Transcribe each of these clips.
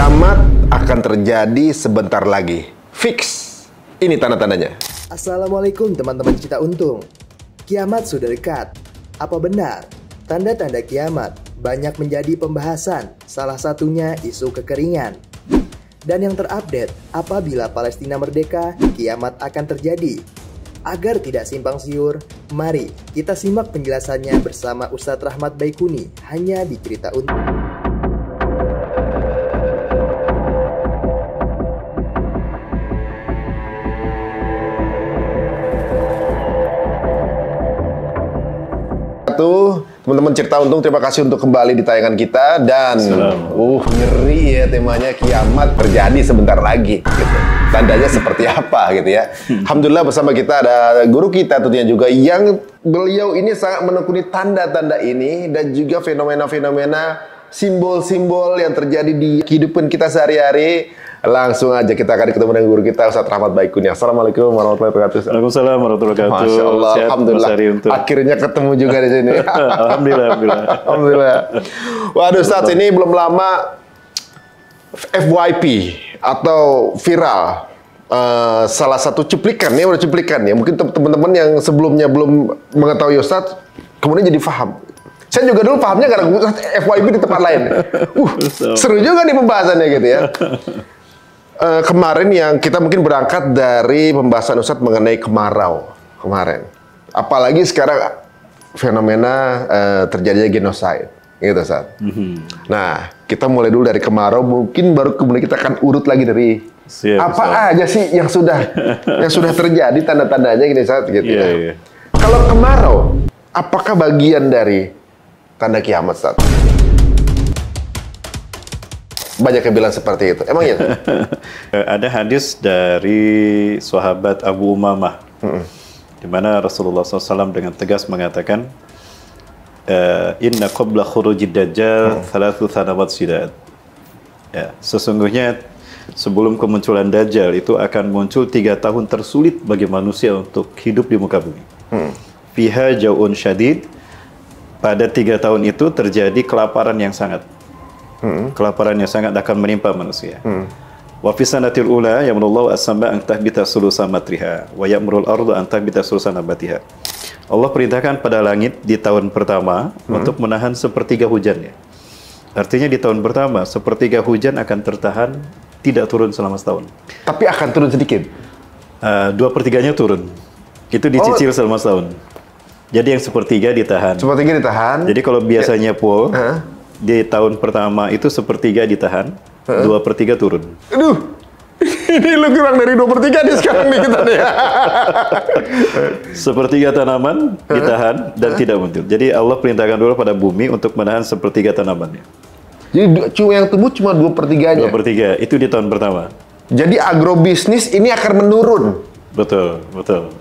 Kiamat akan terjadi sebentar lagi. Fix. Ini tanda-tandanya. Assalamualaikum teman-teman Cita Untung. Kiamat sudah dekat. Apa benar? Tanda-tanda kiamat banyak menjadi pembahasan, salah satunya isu kekeringan. Dan yang terupdate, apabila Palestina merdeka, kiamat akan terjadi. Agar tidak simpang siur, mari kita simak penjelasannya bersama Ustadz Rahmat Baikuni hanya di Cerita Untung. Teman-teman Cerita Untung, terima kasih untuk kembali di tayangan kita. Dan ngeri ya temanya, kiamat terjadi sebentar lagi gitu. Tandanya seperti apa gitu ya. Alhamdulillah bersama kita ada guru kita tentunya juga, yang beliau ini sangat menekuni tanda-tanda ini dan juga fenomena-fenomena, simbol-simbol yang terjadi di kehidupan kita sehari-hari. Langsung aja kita akan ketemu dengan guru kita, Ustadz Rahmat Baikuni. Assalamualaikum warahmatullahi wabarakatuh. Waalaikumsalam warahmatullahi wabarakatuh. Masya Allah, Sehat, alhamdulillah. Akhirnya ketemu juga di sini. Alhamdulillah. Waduh, Ustadz, ini belum lama FYP atau viral. Salah satu cuplikan ya, udah cuplikan ya. Mungkin teman-teman yang sebelumnya belum mengetahui Ustadz, kemudian jadi paham. Saya juga dulu pahamnya karena FYP di tempat lain. Seru juga nih pembahasannya gitu ya. Kemarin yang kita mungkin berangkat dari pembahasan Ustadz mengenai kemarau kemarin. Apalagi sekarang fenomena terjadinya genosida, gitu Ustadz. Nah, kita mulai dulu dari kemarau, mungkin baru kemudian kita akan urut lagi dari aja sih yang sudah terjadi tanda-tandanya gini Ustadz gitu ya. Kalau kemarau, apakah bagian dari tanda kiamat Ustadz? Banyak yang bilang seperti itu. Emang iya? Ada hadis dari sahabat Abu Umamah, di mana Rasulullah SAW dengan tegas mengatakan, Inna qabla khurujid dajjal thalathu thanawat sidad. Ya, sesungguhnya sebelum kemunculan Dajjal itu akan muncul 3 tahun tersulit bagi manusia untuk hidup di muka bumi. Fiha jau'un syadid. Pada 3 tahun itu terjadi kelaparan yang sangat. Kelaparan yang sangat akan menimpa manusia. Wa fi sanatil ula yamrullahu as-sama an tahbita sulusa matriha wa yamrul ardu an tahbita sulusa nabatiha. Allah perintahkan pada langit di tahun pertama untuk menahan sepertiga hujannya. Artinya di tahun pertama sepertiga hujan akan tertahan, tidak turun selama setahun. Tapi akan turun sedikit. 2/3-nya turun. Itu dicicil selama setahun. Jadi yang sepertiga ditahan. Sepertiga ditahan. Jadi kalau biasanya di tahun pertama itu sepertiga ditahan, 2/3 turun. Aduh, ini lu kurang dari 2/3 nih sekarang nih kita nih. Sepertiga tanaman ditahan dan tidak muncul. Jadi Allah perintahkan dulu pada bumi untuk menahan sepertiga tanamannya. Jadi yang tumbuh cuma 2/3-nya. 2/3 itu di tahun pertama. Jadi agrobisnis ini akan menurun. Betul.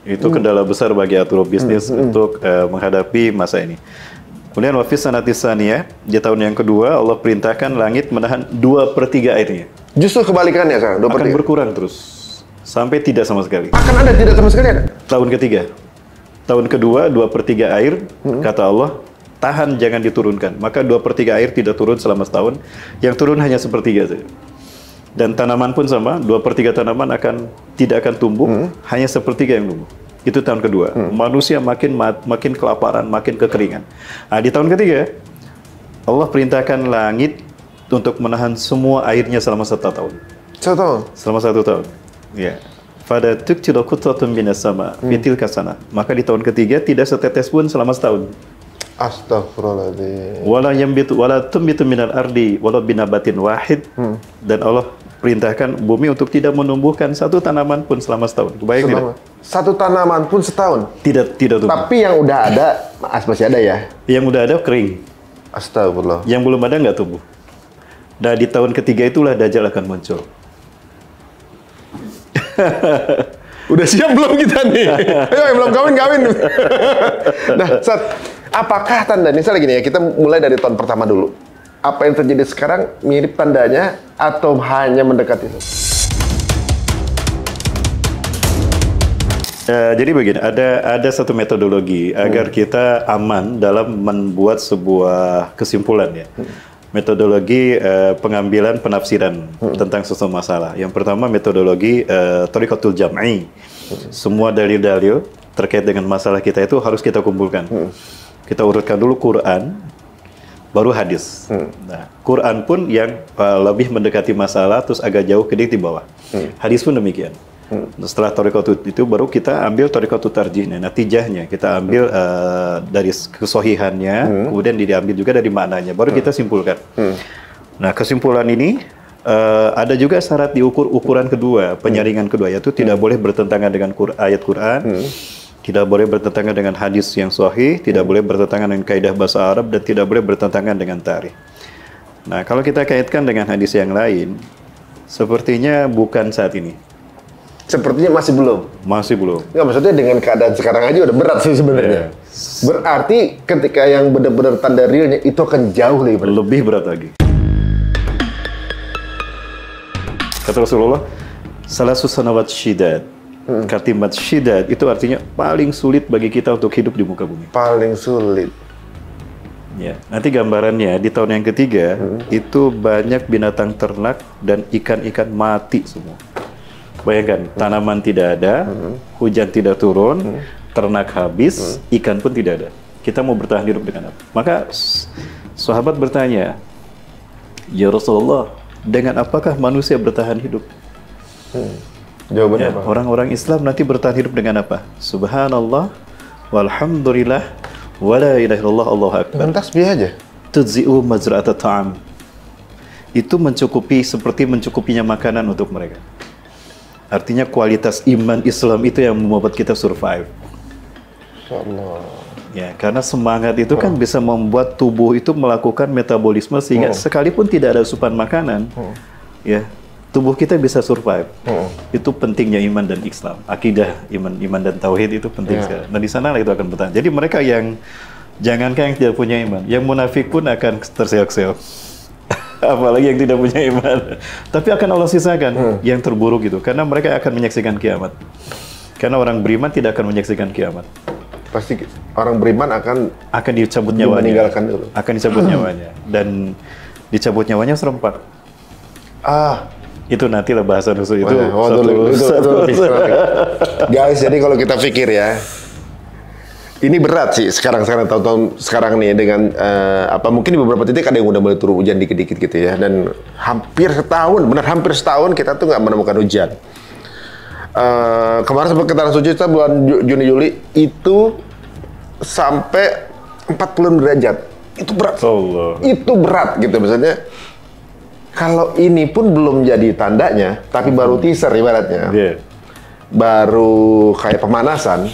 Itu kendala besar bagi agrobisnis untuk menghadapi masa ini. Kemudian wafis sanatis saniyah, di tahun yang kedua Allah perintahkan langit menahan 2/3 airnya. Justru kebalikannya sekarang, 2/3. Akan berkurang terus sampai tidak sama sekali. Akan ada tidak sama sekali ada. Tahun ketiga, tahun kedua 2/3 air, kata Allah tahan, jangan diturunkan. Maka 2/3 air tidak turun selama setahun, yang turun hanya sepertiga saja. Dan tanaman pun sama, 2/3 tanaman tidak akan tumbuh, hanya sepertiga yang tumbuh. Itu tahun kedua. Manusia makin kelaparan, makin kekeringan. Nah, di tahun ketiga, Allah perintahkan langit untuk menahan semua airnya selama 1 tahun. 1 tahun? Selama 1 tahun. Ya. Pada tuktilu qutratun minas sama, fitil kasana. Maka di tahun ketiga tidak setetes pun selama setahun. Astagfirullahaladzim. Wala tumbitu minal ardi wala binabatin wahid. Dan Allah perintahkan bumi untuk tidak menumbuhkan 1 tanaman pun selama setahun. Kebayang tidak? 1 tanaman pun setahun? Tidak tumbuh. Tapi yang udah ada, masih ada ya? Yang udah ada kering. Astagfirullah. Yang belum ada nggak tumbuh. Dan di tahun ketiga itulah Dajjal akan muncul. Udah siap belum kita nih? Ayo, belum kawin. Nah, apakah tanda, misalnya gini ya, kita mulai dari tahun pertama dulu. Apa yang terjadi sekarang mirip tandanya atau hanya mendekati itu? Jadi begini, ada satu metodologi agar kita aman dalam membuat sebuah kesimpulan ya. metodologi pengambilan penafsiran tentang suatu masalah. Yang pertama metodologi Thariqatul Jam'i. Semua dalil-dalil terkait dengan masalah kita itu harus kita kumpulkan. Kita urutkan dulu Quran, baru hadis. Nah, Quran pun yang lebih mendekati masalah, terus agak jauh kedikit di bawah. Hadis pun demikian. Setelah Thariqatul itu baru kita ambil Thariqatul Tarjih. Nah, natijahnya kita ambil dari kesohihannya, kemudian diambil juga dari maknanya, baru kita simpulkan. Nah, kesimpulan ini ada juga syarat diukur ukuran kedua, penyaringan kedua, yaitu tidak boleh bertentangan dengan ayat Quran, tidak boleh bertentangan dengan hadis yang sahih, tidak boleh bertentangan dengan kaidah bahasa Arab, dan tidak boleh bertentangan dengan tarikh. Nah, kalau kita kaitkan dengan hadis yang lain, sepertinya bukan saat ini. Sepertinya masih belum. Masih belum. Nggak, maksudnya dengan keadaan sekarang aja udah berat sih sebenarnya. Berarti ketika yang benar-benar tanda realnya itu akan jauh lebih berat. Lebih berat lagi. Kata Rasulullah, salasu sanawat syidad. Kalimat syidad itu artinya paling sulit bagi kita untuk hidup di muka bumi. Paling sulit. Ya, nanti gambarannya di tahun yang ketiga itu banyak binatang ternak dan ikan-ikan mati semua. Bayangkan, tanaman tidak ada, hujan tidak turun, ternak habis, ikan pun tidak ada. Kita mau bertahan hidup dengan apa? Maka sahabat bertanya, ya Rasulullah, dengan apakah manusia bertahan hidup? Jawabannya apa? Orang-orang Islam nanti bertahan hidup dengan apa? Subhanallah, walhamdulillah, wala ilaha illallah, Allahu akbar. Dan tasbih aja. Tudzi'u mazra'ata ta'am. Itu mencukupi, seperti mencukupinya makanan untuk mereka. Artinya kualitas iman Islam itu yang membuat kita survive. Allah. Ya, karena semangat itu kan bisa membuat tubuh itu melakukan metabolisme sehingga sekalipun tidak ada asupan makanan, ya, tubuh kita bisa survive. Itu pentingnya iman dan Islam. Akidah iman dan tauhid itu penting sekali. Dan di sana itu akan bertahan. Jadi mereka yang jangankan yang tidak punya iman, yang munafik pun akan terseok-seok. Apalagi yang tidak punya iman. Tapi akan Allah sisakan yang terburuk itu. Karena mereka akan menyaksikan kiamat. Karena orang beriman tidak akan menyaksikan kiamat. Pasti orang beriman akan dicabut nyawanya. Meninggalkan dulu. Akan dicabut nyawanya. Dan dicabut nyawanya serempak. Itu nantilah bahasa nusul itu. Guys, jadi kalau kita pikir ya, ini berat sih sekarang tahun-tahun sekarang nih dengan mungkin di beberapa titik ada yang udah mulai turun hujan dikit-dikit gitu ya, dan hampir setahun kita tuh nggak menemukan hujan. Kemarin sempat kita suci kita bulan Juni Juli itu sampai 40 derajat. Itu berat. Allah. Itu berat gitu misalnya. Kalau ini pun belum jadi tandanya, tapi baru teaser ibaratnya. Baru kayak pemanasan.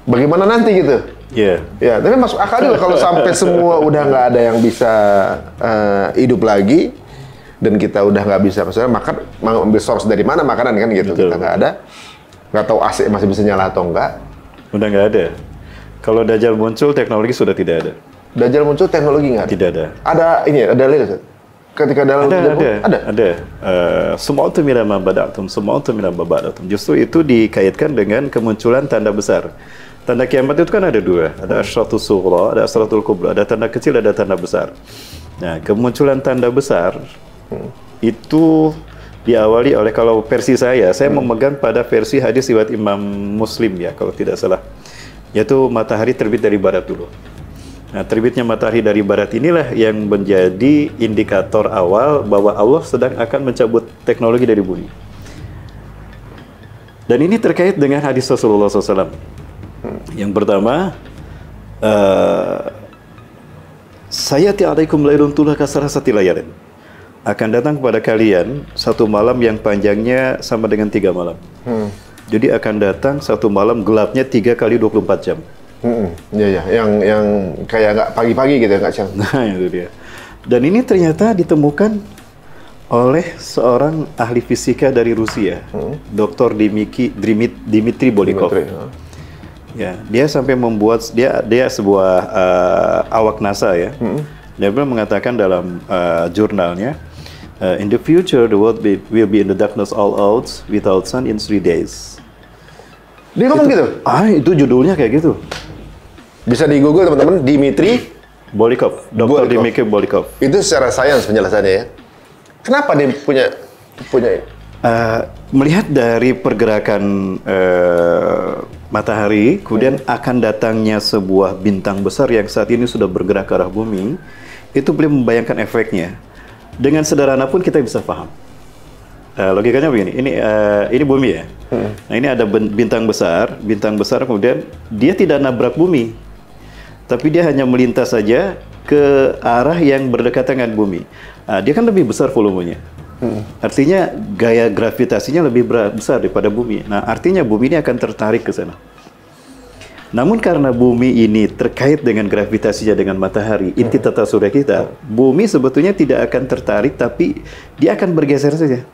Bagaimana nanti gitu? Ya, tapi masuk akal juga kalau sampai semua udah nggak ada yang bisa hidup lagi dan kita udah nggak bisa, maksudnya makan, mau ambil source dari mana makanan kan gitu. Betul. Kita nggak ada, nggak tahu AC masih bisa nyala atau enggak. Udah nggak ada. Kalau Dajjal muncul, teknologi sudah tidak ada. Dajjal muncul, teknologi nggak ada? Tidak ada. Ada ini, ada lihat. Ketika dalam ada. Semua itu mila mabadatum, semua itu mila mabadatum. Justru itu dikaitkan dengan kemunculan tanda besar. Tanda kiamat itu kan ada dua, ada asyratul sughra, ada asyratul kubra, ada tanda kecil, ada tanda besar. Nah, kemunculan tanda besar itu diawali oleh, kalau versi saya memegang pada versi hadis riwayat Imam Muslim ya, kalau tidak salah, yaitu matahari terbit dari barat dulu. Nah, terbitnya matahari dari barat inilah yang menjadi indikator awal bahwa Allah sedang akan mencabut teknologi dari bumi. Dan ini terkait dengan hadis Rasulullah SAW. Yang pertama, sayati alaikum lailun tulha kasarasati layalin. Akan datang kepada kalian satu malam yang panjangnya sama dengan 3 malam. Jadi akan datang satu malam gelapnya 3 kali 24 jam. Iya, yang kayak nggak pagi-pagi gitu, nggak siang. Nah, itu dia. Dan ini ternyata ditemukan oleh seorang ahli fisika dari Rusia, Dr. Dmitri Bolikov. Ya, dia sampai membuat dia sebuah awak NASA ya. Dia mengatakan dalam jurnalnya, in the future the world will be in the darkness all out without sun in 3 days. Dia ngomong gitu? Itu judulnya kayak gitu. Bisa di Google teman-teman, Dmitri Bolikov, Dr. Dmitry Bolikov. Itu secara sains penjelasannya ya. Kenapa dia punya ini? Melihat dari pergerakan matahari, kemudian akan datangnya sebuah bintang besar yang saat ini sudah bergerak ke arah bumi, itu beliau membayangkan efeknya. Dengan sederhana pun kita bisa paham. Logikanya begini, ini bumi ya. Nah ini ada bintang besar kemudian dia tidak nabrak bumi, tapi dia hanya melintas saja ke arah yang berdekatan dengan bumi. Dia kan lebih besar volumenya. Artinya gaya gravitasinya lebih besar daripada bumi. Nah, artinya bumi ini akan tertarik ke sana. Namun karena bumi ini terkait dengan gravitasinya dengan matahari, inti tata surya kita, bumi sebetulnya tidak akan tertarik, tapi dia akan bergeser saja.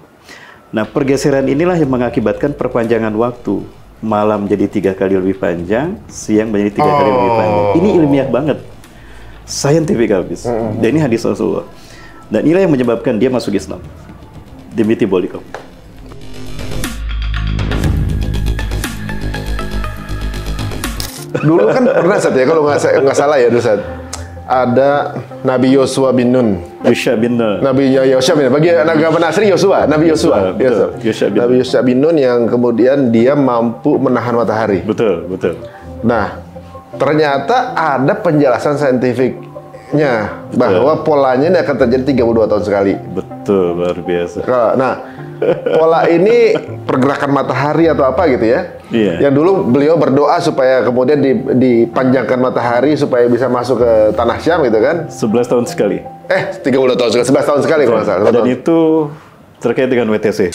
Nah, pergeseran inilah yang mengakibatkan perpanjangan waktu. Malam jadi 3 kali lebih panjang, siang menjadi 3 kali lebih panjang. Ini ilmiah banget. Scientific habis. Dan ini hadis Rasulullah. Dan inilah yang menyebabkan dia masuk Islam. Dmitry Bolikov. Dulu kan pernah Sat ya, kalau nggak salah ya dulu Sat, ada Nabi Yosua bin Nun. Yosua bin Nun. Nabi Yosua bin Nun. Bagi agama Nasri Yosua, Nabi Yosua. Nabi Yosua bin Nun yang kemudian dia mampu menahan matahari. Betul. Nah, ternyata ada penjelasan saintifiknya bahwa polanya ini akan terjadi 32 tahun sekali. Betul, luar biasa. Nah, pola ini pergerakan matahari atau apa gitu ya? Iya. Yang dulu beliau berdoa supaya kemudian dipanjangkan matahari supaya bisa masuk ke tanah Syam gitu kan? 11 tahun sekali. 32 tahun sekali, 11 tahun sekali kalau nggak salah. Dan itu terkait dengan WTC.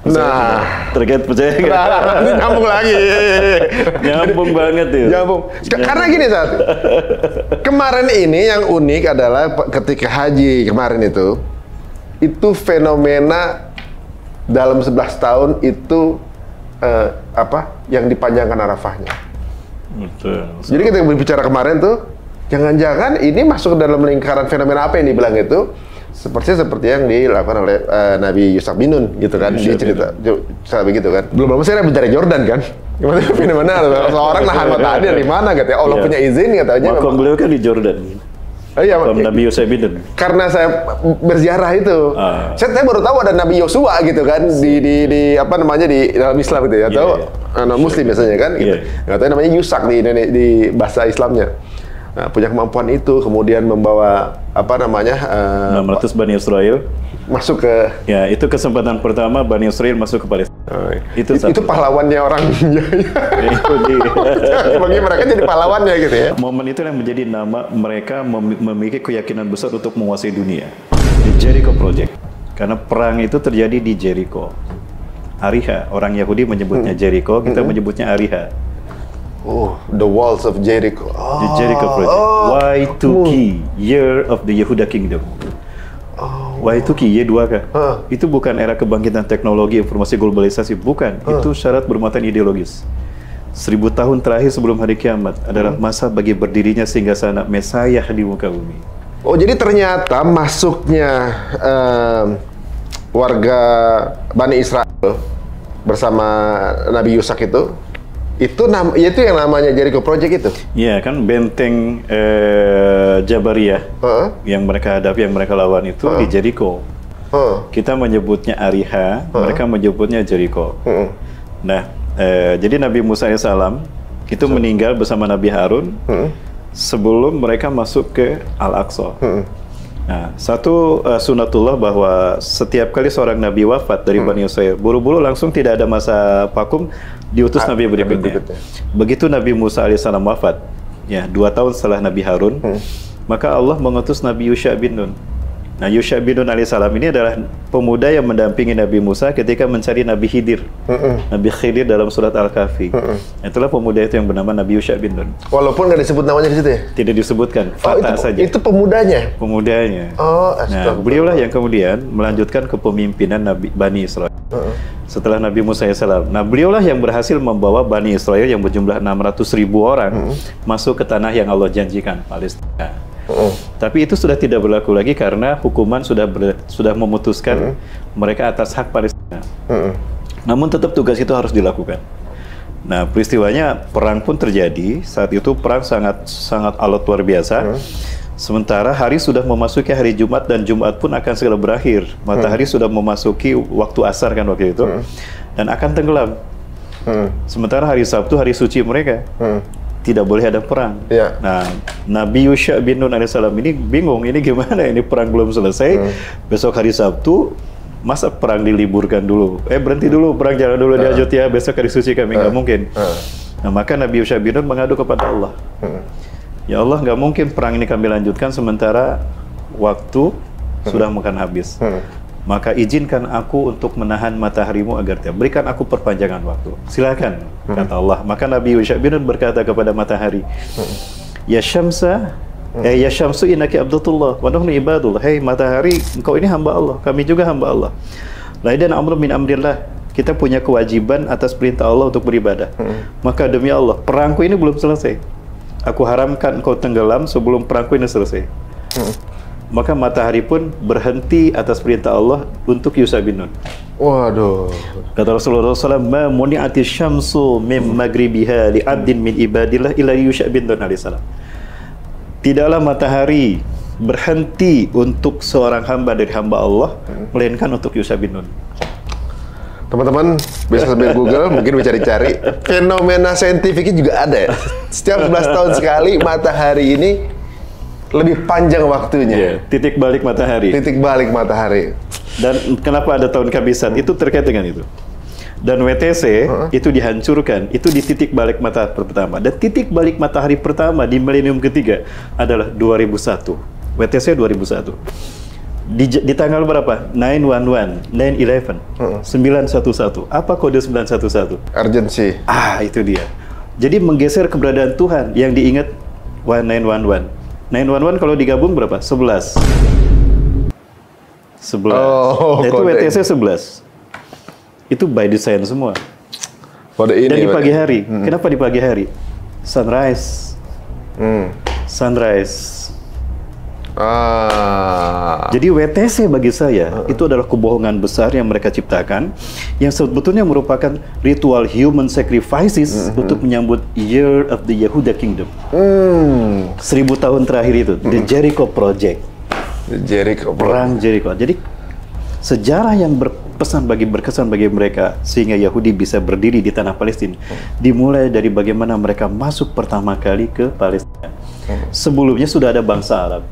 Nah, terkait percaya nggak? ini nyambung lagi. Nyambung banget ya. Nyambung. Karena gini Sat, kemarin ini yang unik adalah ketika haji kemarin itu fenomena dalam 11 tahun itu yang dipanjangkan Arafahnya. Betul. Jadi kita berbicara kemarin tuh, jangan-jangan ini masuk ke dalam lingkaran fenomena apa yang dibilang itu? Seperti yang dilakukan oleh Nabi Yusuf bin Nun gitu kan, di cerita begitu kan. Belum lama saya mencari Jordan kan. Gimana fenomena seorang nahan matahari dari mana gitu ya? Allah punya izin katanya. Makom beliau kan di Jordan. Iya, Nabi Yusuf bin Nun. Karena saya berziarah itu. Saya baru tahu ada Nabi Yosua gitu kan di apa namanya di dalam Islam gitu ya, atau Muslim biasanya kan gitu. Katanya namanya Yusak di bahasa Islamnya. Nah, punya kemampuan itu, kemudian membawa apa namanya 600 Bani Israel masuk ke itu kesempatan pertama Bani Israel masuk ke Palestina. Itu pahlawannya orang itu bagi mereka jadi pahlawannya gitu ya. Momen itu yang menjadi nama mereka memiliki keyakinan besar untuk menguasai dunia. The Jericho Project. Karena perang itu terjadi di Jericho. Ariha, orang Yahudi menyebutnya Jericho, kita menyebutnya Ariha. The Walls of Jericho. The Jericho Project. Y2K, Year of the Yehuda Kingdom. Y2K, Y2K. Itu bukan era kebangkitan teknologi, informasi, globalisasi, bukan. Itu syarat bermuatan ideologis. 1000 tahun terakhir sebelum hari kiamat adalah masa bagi berdirinya singgasana Mesayah di muka bumi. Oh, jadi ternyata masuknya warga Bani Israel bersama Nabi Yusak itu yang namanya Jericho Project itu? Iya kan, benteng Jabariyah yang mereka hadapi, yang mereka lawan itu di Jericho. Kita menyebutnya Ariha, mereka menyebutnya Jericho. Nah, jadi Nabi Musa AS itu meninggal bersama Nabi Harun sebelum mereka masuk ke Al-Aqsa. Nah, satu sunatullah bahwa setiap kali seorang Nabi wafat dari Bani Israel, buru-buru langsung tidak ada masa vakum, diutus Nabi berikutnya. Begitu Nabi Musa AS wafat, 2 tahun setelah Nabi Harun, maka Allah mengutus Nabi Yusha bin Nun. Nah, Yusha bin Nun AS ini adalah pemuda yang mendampingi Nabi Musa ketika mencari Nabi Khidir. Nabi Khidir dalam surat Al-Kahfi. Itulah pemuda itu yang bernama Nabi Yusha bin Nun. Walaupun nggak disebut namanya di situ ya? Tidak disebutkan, Fatah saja. Itu pemudanya? Pemudanya. Nah, beliaulah yang kemudian melanjutkan kepemimpinan Bani Israel. Setelah Nabi Musa AS. Nah, beliaulah yang berhasil membawa Bani Israel yang berjumlah 600.000 orang masuk ke tanah yang Allah janjikan, Palestina. Tapi itu sudah tidak berlaku lagi karena hukuman sudah memutuskan mereka atas hak Palestina. Namun tetap tugas itu harus dilakukan. Nah, peristiwanya perang pun terjadi. Saat itu perang sangat alot luar biasa. Sementara hari sudah memasuki hari Jumat dan Jumat pun akan segera berakhir. Matahari sudah memasuki waktu asar kan waktu itu. Dan akan tenggelam. Sementara hari Sabtu hari suci mereka. Tidak boleh ada perang. Ya. Nah, Nabi Yusha bin Nun alaihissalam ini bingung, ini gimana, ini perang belum selesai, besok hari Sabtu, masa perang diliburkan dulu? Berhenti dulu, perang jalan dulu, dilanjut ya, besok hari suci kami, nggak mungkin. Nah, maka Nabi Yusha bin Nun mengadu kepada Allah. Ya Allah, nggak mungkin perang ini kami lanjutkan sementara waktu sudah makan habis. Maka izinkan aku untuk menahan mataharimu agar tidak. Berikan aku perpanjangan waktu. Silakan, kata Allah. Maka Nabi Yusha bin Nun berkata kepada matahari, Ya Syamsa, ya Syamsu innaki abdullah, wa nahnu ibadullah. Hei matahari, engkau ini hamba Allah, kami juga hamba Allah. Laidan amru min amrillah. Kita punya kewajiban atas perintah Allah untuk beribadah. Maka demi Allah, perangku ini belum selesai. Aku haramkan engkau tenggelam sebelum perangku ini selesai. Maka matahari pun berhenti atas perintah Allah untuk Yusha bin Nun. Waduh. Kata Rasulullah SAW, Ma muni'ati syamsu mim magribiha li'abdin min ibadillah illa Yusha bin Nun alaihissalam. Tidaklah matahari berhenti untuk seorang hamba dari hamba Allah, melainkan untuk Yusha bin Nun. Teman-teman bisa sambil Google, mungkin bisa dicari. Fenomena saintifiknya juga ada ya. Setiap 11 tahun sekali matahari ini lebih panjang waktunya. Titik balik matahari. Titik balik matahari. Dan kenapa ada tahun kehabisan? Itu terkait dengan itu. Dan WTC itu dihancurkan. Itu di titik balik matahari pertama. Dan titik balik matahari pertama di milenium ketiga adalah 2001. WTC 2001. Di tanggal berapa? 911, 911, 911. Apa kode 911? Urgency. Itu dia. Jadi menggeser keberadaan Tuhan yang diingat 911. 911 kalau digabung berapa? 11. 11. Itu WTC 11. Itu by design semua. Kode ini. Dan di pagi hari. Kenapa di pagi hari? Sunrise. Sunrise. Jadi WTC bagi saya itu adalah kebohongan besar yang mereka ciptakan, yang sebetulnya merupakan ritual human sacrifices untuk menyambut Year of the Yehuda Kingdom. 1000 tahun terakhir itu, The Jericho Project. Perang Jericho. Jadi sejarah yang berkesan bagi mereka sehingga Yahudi bisa berdiri di tanah Palestina dimulai dari bagaimana mereka masuk pertama kali ke Palestina. Sebelumnya sudah ada bangsa Arab.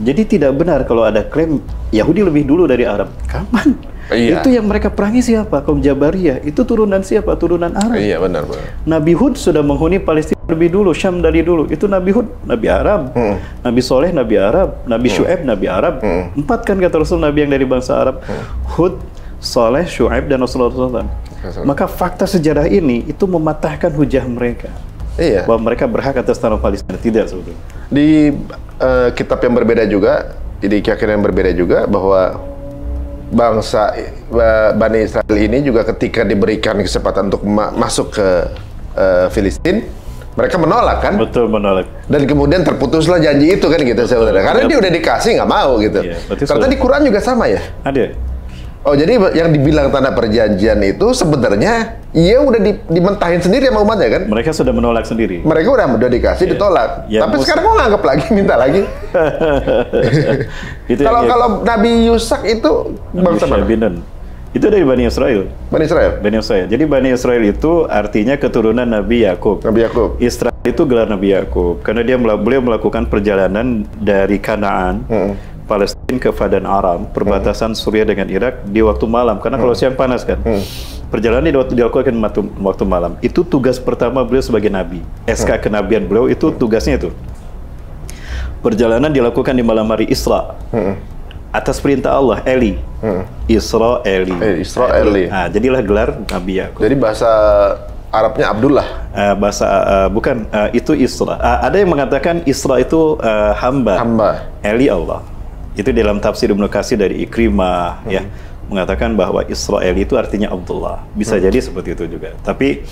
Jadi tidak benar kalau ada klaim Yahudi lebih dulu dari Arab. Kapan? Itu yang mereka perangi siapa? Kaum Jabariyah. Itu turunan siapa? Turunan Arab. Iya, benar. Nabi Hud sudah menghuni Palestina lebih dulu, Syam dari dulu. Itu Nabi Hud, Nabi Arab. Nabi Soleh, Nabi Arab. Nabi Syu'aib, Nabi Arab. 4 kan kata Rasul Nabi yang dari bangsa Arab. Hud, Soleh, Syu'aib, dan Rasulullah SAW. Maka fakta sejarah ini itu mematahkan hujah mereka. Iya. Bahwa mereka berhak atas tanah Palestina. Tidak sebetulnya. Di kitab yang berbeda juga, di keyakinan yang berbeda juga, bahwa bangsa Bani Israel ini juga ketika diberikan kesempatan untuk masuk ke Filistin, mereka menolak kan? Betul, menolak. Dan kemudian terputuslah janji itu kan gitu, saudara. Karena dia udah dikasih nggak mau gitu. Iya, ternyata di Quran juga sama ya? Ada. Oh, jadi yang dibilang tanda perjanjian itu sebenarnya ia udah dimentahin sendiri sama umatnya kan? Mereka sudah menolak sendiri. Mereka udah dikasih, ditolak. Ya, tapi sekarang kok nganggap lagi, minta lagi. Kalau Nabi Yusak itu bangsa mana? Itu dari Bani Israel. Bani Israel? Bani Israel. Jadi Bani Israel itu artinya keturunan Nabi Yakub. Nabi Yakub. Israel itu gelar Nabi Yakub. Karena beliau melakukan perjalanan dari Kanaan, Palestina ke Padan Aram, perbatasan Suriah dengan Irak di waktu malam. Karena kalau siang panas kan. Perjalanan dilakukan waktu malam. Itu tugas pertama beliau sebagai Nabi. SK kenabian beliau itu tugasnya itu. Perjalanan dilakukan di malam hari Isra. Atas perintah Allah, Eli. Isra Eli. Isra Eli. Nah, jadilah gelar Nabi Yakub. Jadi bahasa Arabnya Abdullah. Bukan, itu Isra. Ada yang mengatakan Isra itu hamba. Eli Allah. Itu dalam tafsir Ibnu Katsir dari Ikrimah ya, mengatakan bahwa Israel itu artinya Abdullah. Bisa jadi seperti itu juga. Tapi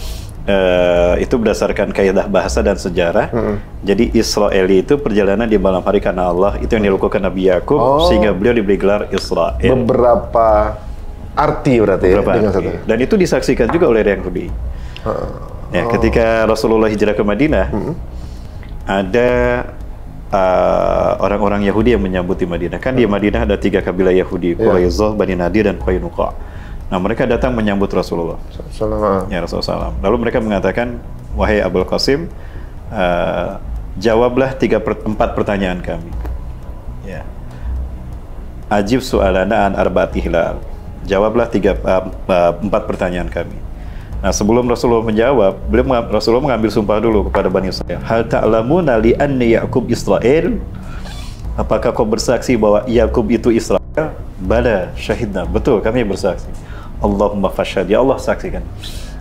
itu berdasarkan kaidah bahasa dan sejarah. Jadi Israel itu perjalanan di malam hari karena Allah, itu yang dilakukan Nabi Yakub sehingga beliau diberi gelar Israel. Beberapa arti berarti dengan satu. Dan itu disaksikan juga oleh Yahudi. Ya, ketika Rasulullah hijrah ke Madinah, ada orang-orang Yahudi yang menyambut di Madinah. Kan di Madinah ada 3 kabilah Yahudi, Quraisyah, Bani Nadir, dan Qainuqa. Nah, mereka datang menyambut Rasulullah. Ya, Rasulullah SAW. Lalu mereka mengatakan, wahai Abul Qasim, jawablah 4 pertanyaan kami. Ya. Ajib su'alana an arba'ati hilal. Jawablah 4 pertanyaan kami. Nah, sebelum Rasulullah menjawab, Rasulullah mengambil sumpah dulu kepada Bani Israel. Hal ta'lamuna li anni Ya'qub Israel? Apakah kau bersaksi bahwa Ya'qub itu Israel? Bala syahidna. Betul, kami bersaksi. Allahumma fashhad. Ya Allah, saksikan.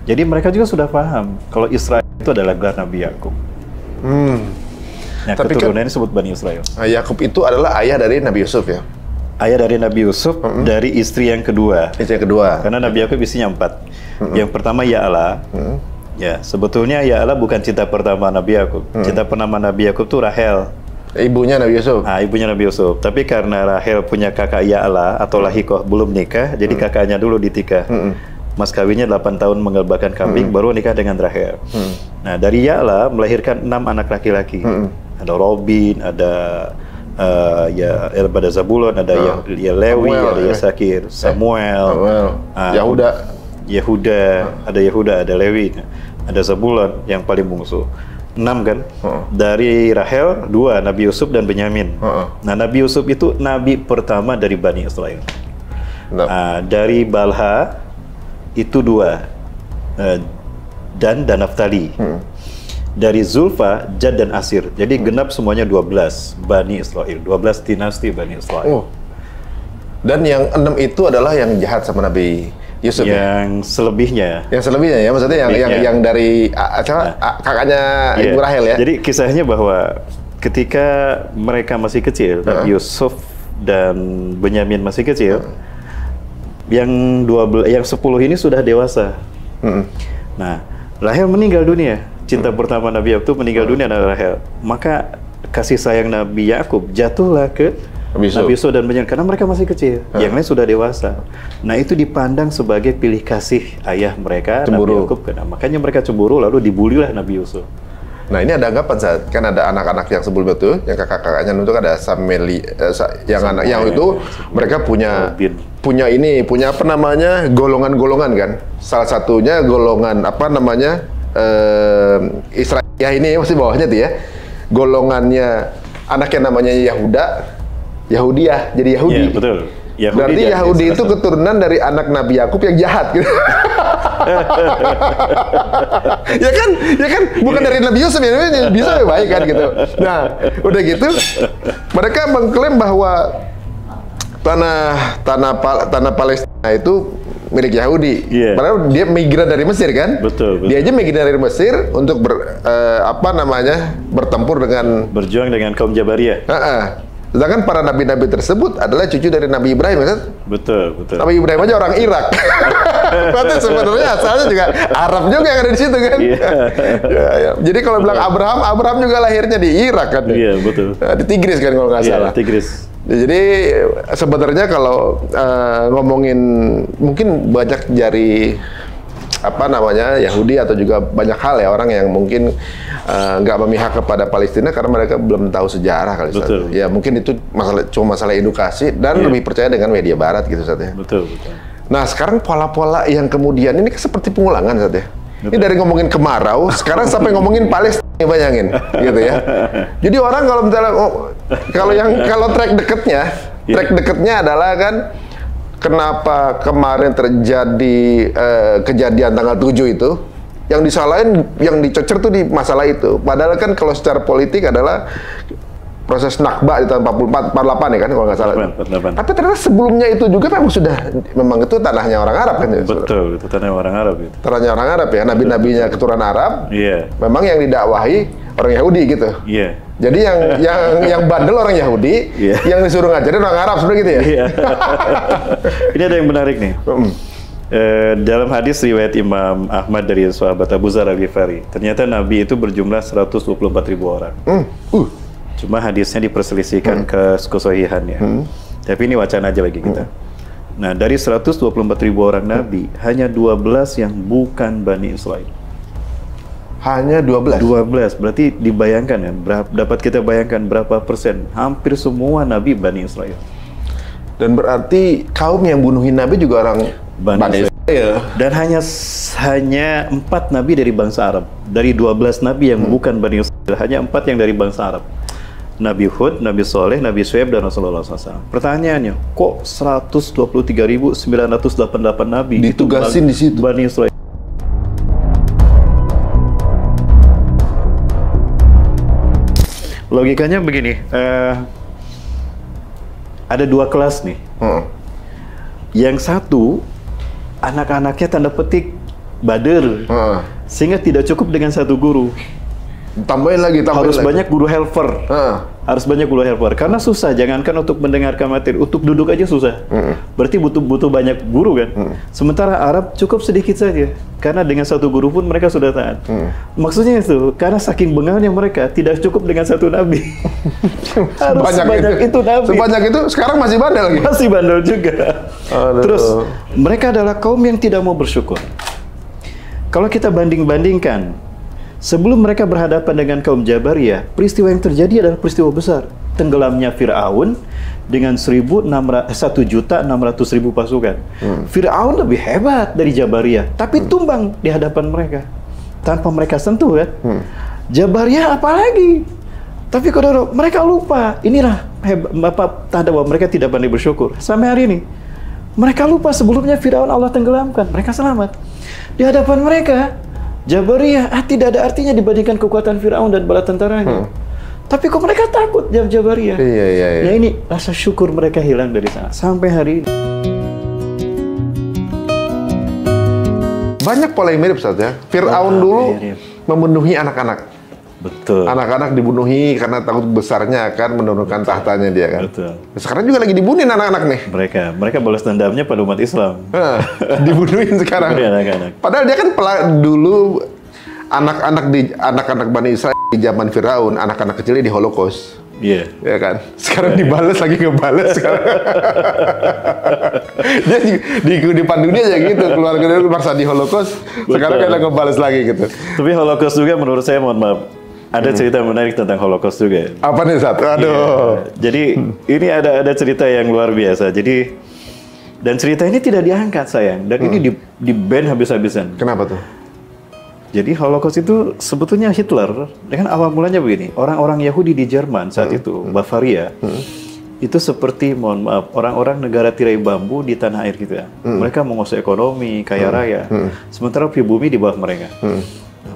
Jadi mereka juga sudah paham kalau Israel itu adalah gelar Nabi Ya'qub. Nah, keturunan ini disebut Bani Israel. Ya'qub itu adalah ayah dari Nabi Yusuf ya? Ayah dari Nabi Yusuf, dari istri yang kedua. Istri yang kedua. Karena Nabi Ya'qub istrinya 4. Yang pertama Ya'la. Ya, sebetulnya Ya'la bukan cinta pertama Nabi Ya'qub. Cinta pertama Nabi Ya'qub itu Rahel. Ibunya Nabi Yusuf. Ibunya Nabi Yusuf. Tapi karena Rahel punya kakak Ya'la atau Lahikoh belum nikah, jadi kakaknya dulu ditikah. Mas kawinnya 8 tahun menggelbahkan kambing, baru nikah dengan Rahel. Nah, dari Ya'la melahirkan 6 anak laki-laki. Ada Robin, ada ada Zabulon, ada Lewi, ada Yasakir, Samuel, Yehuda, ada Lewi, ada Zabulon yang paling bungsu. 6 kan? Dari Rahel 2, Nabi Yusuf dan Benyamin. Nah, Nabi Yusuf itu nabi pertama dari Bani Israel. Dari Balha itu 2, Dan Naftali. Dari Zulfa, Jad dan Asir. Jadi genap semuanya 12 Bani Israel, 12 dinasti Bani Israel. Dan yang 6 itu adalah yang jahat sama Nabi Yusuf. Yang selebihnya. Yang selebihnya ya, maksudnya yang dari kakaknya Ibu Rahel ya. Jadi kisahnya bahwa ketika mereka masih kecil, Nabi Yusuf dan Benyamin masih kecil, yang 10 ini sudah dewasa. Nah, Rahel meninggal dunia. Cinta pertama Nabi Ya'qub meninggal dunia adalah Rahel. Maka kasih sayang Nabi Ya'qub jatuhlah ke Nabi Yusuf dan Benyamin karena mereka masih kecil. Yang lain sudah dewasa. Nah, itu dipandang sebagai pilih kasih ayah mereka, Nabi Ya'qub. Makanya mereka cemburu, lalu dibulilah Nabi Yusuf. Nah, ini ada anggapan saat kan ada anak-anak yang sebelum itu, yang kakak-kakaknya itu ada Sameli, yang itu mereka punya apa namanya golongan-golongan kan. Salah satunya golongan apa namanya Israel ya, ini masih bawahnya tuh ya. Golongannya anaknya namanya Yahudiyah, jadi Yahudi. Ya, betul. Berarti Yahudi itu keturunan dari anak Nabi Ya'qub yang jahat gitu. ya kan bukan dari Nabi Yusuf ya, bisa baik kan gitu. Nah, udah gitu mereka mengklaim bahwa tanah Palestina itu milik Yahudi. Padahal dia migran dari Mesir kan? Betul. Dia aja migran dari Mesir untuk bertempur dengan berjuang dengan kaum Jabariyah. Sedangkan para nabi-nabi tersebut adalah cucu dari Nabi Ibrahim, kan? Betul. Nabi Ibrahim aja orang Irak. Berarti sebenarnya asalnya juga Arab juga yang ada di situ kan? Ya. Jadi kalau bilang Abraham juga lahirnya di Irak kan? Iya, betul. Di Tigris kan kalau nggak salah. Tigris. Jadi sebenarnya kalau ngomongin mungkin banyak dari Yahudi atau juga banyak hal ya orang yang mungkin nggak memihak kepada Palestina karena mereka belum tahu sejarah kali. Betul. Ya mungkin itu cuma masalah edukasi dan lebih percaya dengan media Barat gitu Sat ya. Betul. Nah sekarang pola-pola yang kemudian ini seperti pengulangan Sat ya. Ini dari ngomongin kemarau sekarang sampai ngomongin Palestina, bayangin gitu ya. Jadi orang kalau misalnya kalau track deketnya adalah kan kenapa kemarin terjadi kejadian tanggal 7 itu yang disalahin, yang dicecer tuh di masalah itu. Padahal kan kalau secara politik adalah proses Nakba di tahun 48 ya kan kalau nggak salah. 48. Tapi ternyata sebelumnya itu juga memang itu tanahnya orang Arab kan. Betul, itu tanahnya orang Arab itu. Tanahnya orang Arab ya, nabi-nabinya keturunan Arab. Iya. Memang yang didakwahi orang Yahudi gitu. Iya. Jadi yang bandel orang Yahudi, yang disuruh ngajarin orang Arab sebenarnya gitu ya. Iya. Ini ada yang menarik nih. Dalam hadis riwayat Imam Ahmad dari sahabat Abu Dzar Al-Ghifari, ternyata Nabi itu berjumlah 124.000 orang. Cuma hadisnya diperselisihkan ke kesahihannya. Tapi ini wacana aja bagi kita. Nah, dari 124.000 orang Nabi, hanya 12 yang bukan Bani Israel. Hanya 12? 12, berarti dibayangkan ya, dapat kita bayangkan berapa persen? Hampir semua Nabi Bani Israel. Dan berarti kaum yang bunuhin Nabi juga orang Bani Israel. Dan hanya 4 Nabi dari bangsa Arab. Dari 12 Nabi yang bukan Bani Israel, hanya 4 yang dari bangsa Arab. Nabi Hud, Nabi Soleh, Nabi Shu'aib, dan Rasulullah SAW. Pertanyaannya, kok 123.988 Nabi ditugasin di situ? Bani Israel. Logikanya begini, ada 2 kelas nih. Yang satu, anak-anaknya tanda petik bader, sehingga tidak cukup dengan 1 guru. Tambahin lagi. Harus banyak guru helper. Harus banyak guru helper. Karena susah, jangankan untuk mendengarkan materi, untuk duduk aja susah. Berarti butuh banyak guru kan. Sementara Arab cukup sedikit saja. Karena dengan 1 guru pun mereka sudah taat. Maksudnya itu, karena saking bengalnya mereka, tidak cukup dengan 1 nabi. Harus banyak itu nabi. Sebanyak itu, sekarang masih bandel lagi? Masih bandel juga. Terus, mereka adalah kaum yang tidak mau bersyukur. Kalau kita banding-bandingkan, sebelum mereka berhadapan dengan kaum Jabariyah, peristiwa yang terjadi adalah peristiwa besar. Tenggelamnya Fir'aun dengan 1.600.000 pasukan. Fir'aun lebih hebat dari Jabariyah, tapi tumbang di hadapan mereka. Tanpa mereka sentuh kan. Jabariyah apalagi? Tapi kalau mereka lupa, inilah tanda bahwa mereka tidak pandai bersyukur. Sampai hari ini, mereka lupa sebelumnya Fir'aun Allah tenggelamkan, mereka selamat. Di hadapan mereka, Jabariyah tidak ada artinya dibandingkan kekuatan Fir'aun dan bala tentaranya. Tapi kok mereka takut Jabariyah? Iya. Ya ini rasa syukur mereka hilang dari sana sampai hari ini. Banyak pola yang mirip, Ustaz ya. Fir'aun dulu memenuhi anak-anak. Betul. Anak-anak dibunuhi karena takut besarnya akan menurunkan tahtanya dia kan. Betul. Sekarang juga lagi dibunuhin anak-anak nih. Mereka balas dendamnya pada umat Islam. Dibunuhin sekarang. Anak-anak. Padahal dia kan dulu anak-anak Bani Israel di zaman Firaun, anak-anak kecilnya di Holocaust. Iya. Ya kan. Sekarang dibales lagi ngebales sekarang. Dia di depan dunia aja gitu, keluarga dia merasa di Holocaust, sekarang kadang ngebales lagi gitu. Tapi Holocaust juga menurut saya, mohon maaf, ada cerita menarik tentang Holocaust juga. Apa nih, Sat? Aduh. Jadi ini ada cerita yang luar biasa. Jadi dan cerita ini tidak diangkat, sayang, dan ini di ban habis-habisan. Kenapa tuh? Jadi Holocaust itu sebetulnya Hitler, dengan awal mulanya begini, orang-orang Yahudi di Jerman saat itu, Bavaria, itu seperti, mohon maaf, orang-orang negara tirai bambu di tanah air gitu ya. Mereka menguasai ekonomi, kaya raya, sementara pribumi di bawah mereka.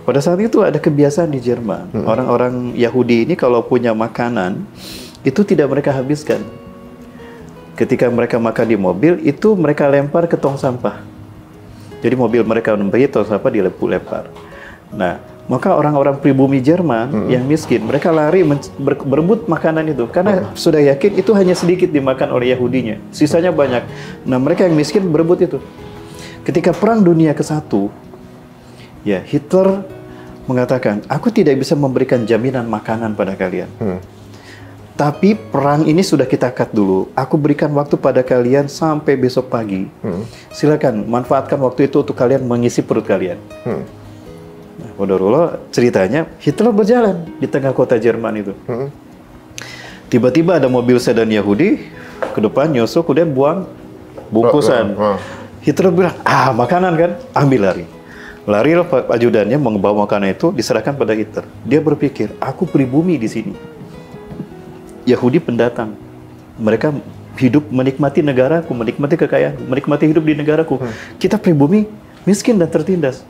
Pada saat itu ada kebiasaan di Jerman, orang-orang Yahudi ini kalau punya makanan, itu tidak mereka habiskan. Ketika mereka makan di mobil, itu mereka lempar ke tong sampah. Jadi mobil mereka memberi tong sampah dilempar. Nah, maka orang-orang pribumi Jerman yang miskin, mereka lari berebut makanan itu. Karena sudah yakin itu hanya sedikit dimakan oleh Yahudinya. Sisanya banyak. Nah, mereka yang miskin berebut itu. Ketika Perang Dunia ke-1, ya, Hitler mengatakan, aku tidak bisa memberikan jaminan makanan pada kalian. Tapi perang ini sudah kita cut dulu. Aku berikan waktu pada kalian sampai besok pagi. Silakan manfaatkan waktu itu untuk kalian mengisi perut kalian. Nah, qadarullah, ceritanya Hitler berjalan di tengah kota Jerman itu. Tiba-tiba ada mobil sedan Yahudi ke depan nyusul, kemudian buang bungkusan. Hitler bilang, makanan kan, ambil lari. Lari ajudannya membawa makanan itu diserahkan pada Hitler. Dia berpikir, aku pribumi di sini. Yahudi pendatang. Mereka hidup menikmati negaraku, menikmati kekayaanku, menikmati hidup di negaraku. Kita pribumi miskin dan tertindas.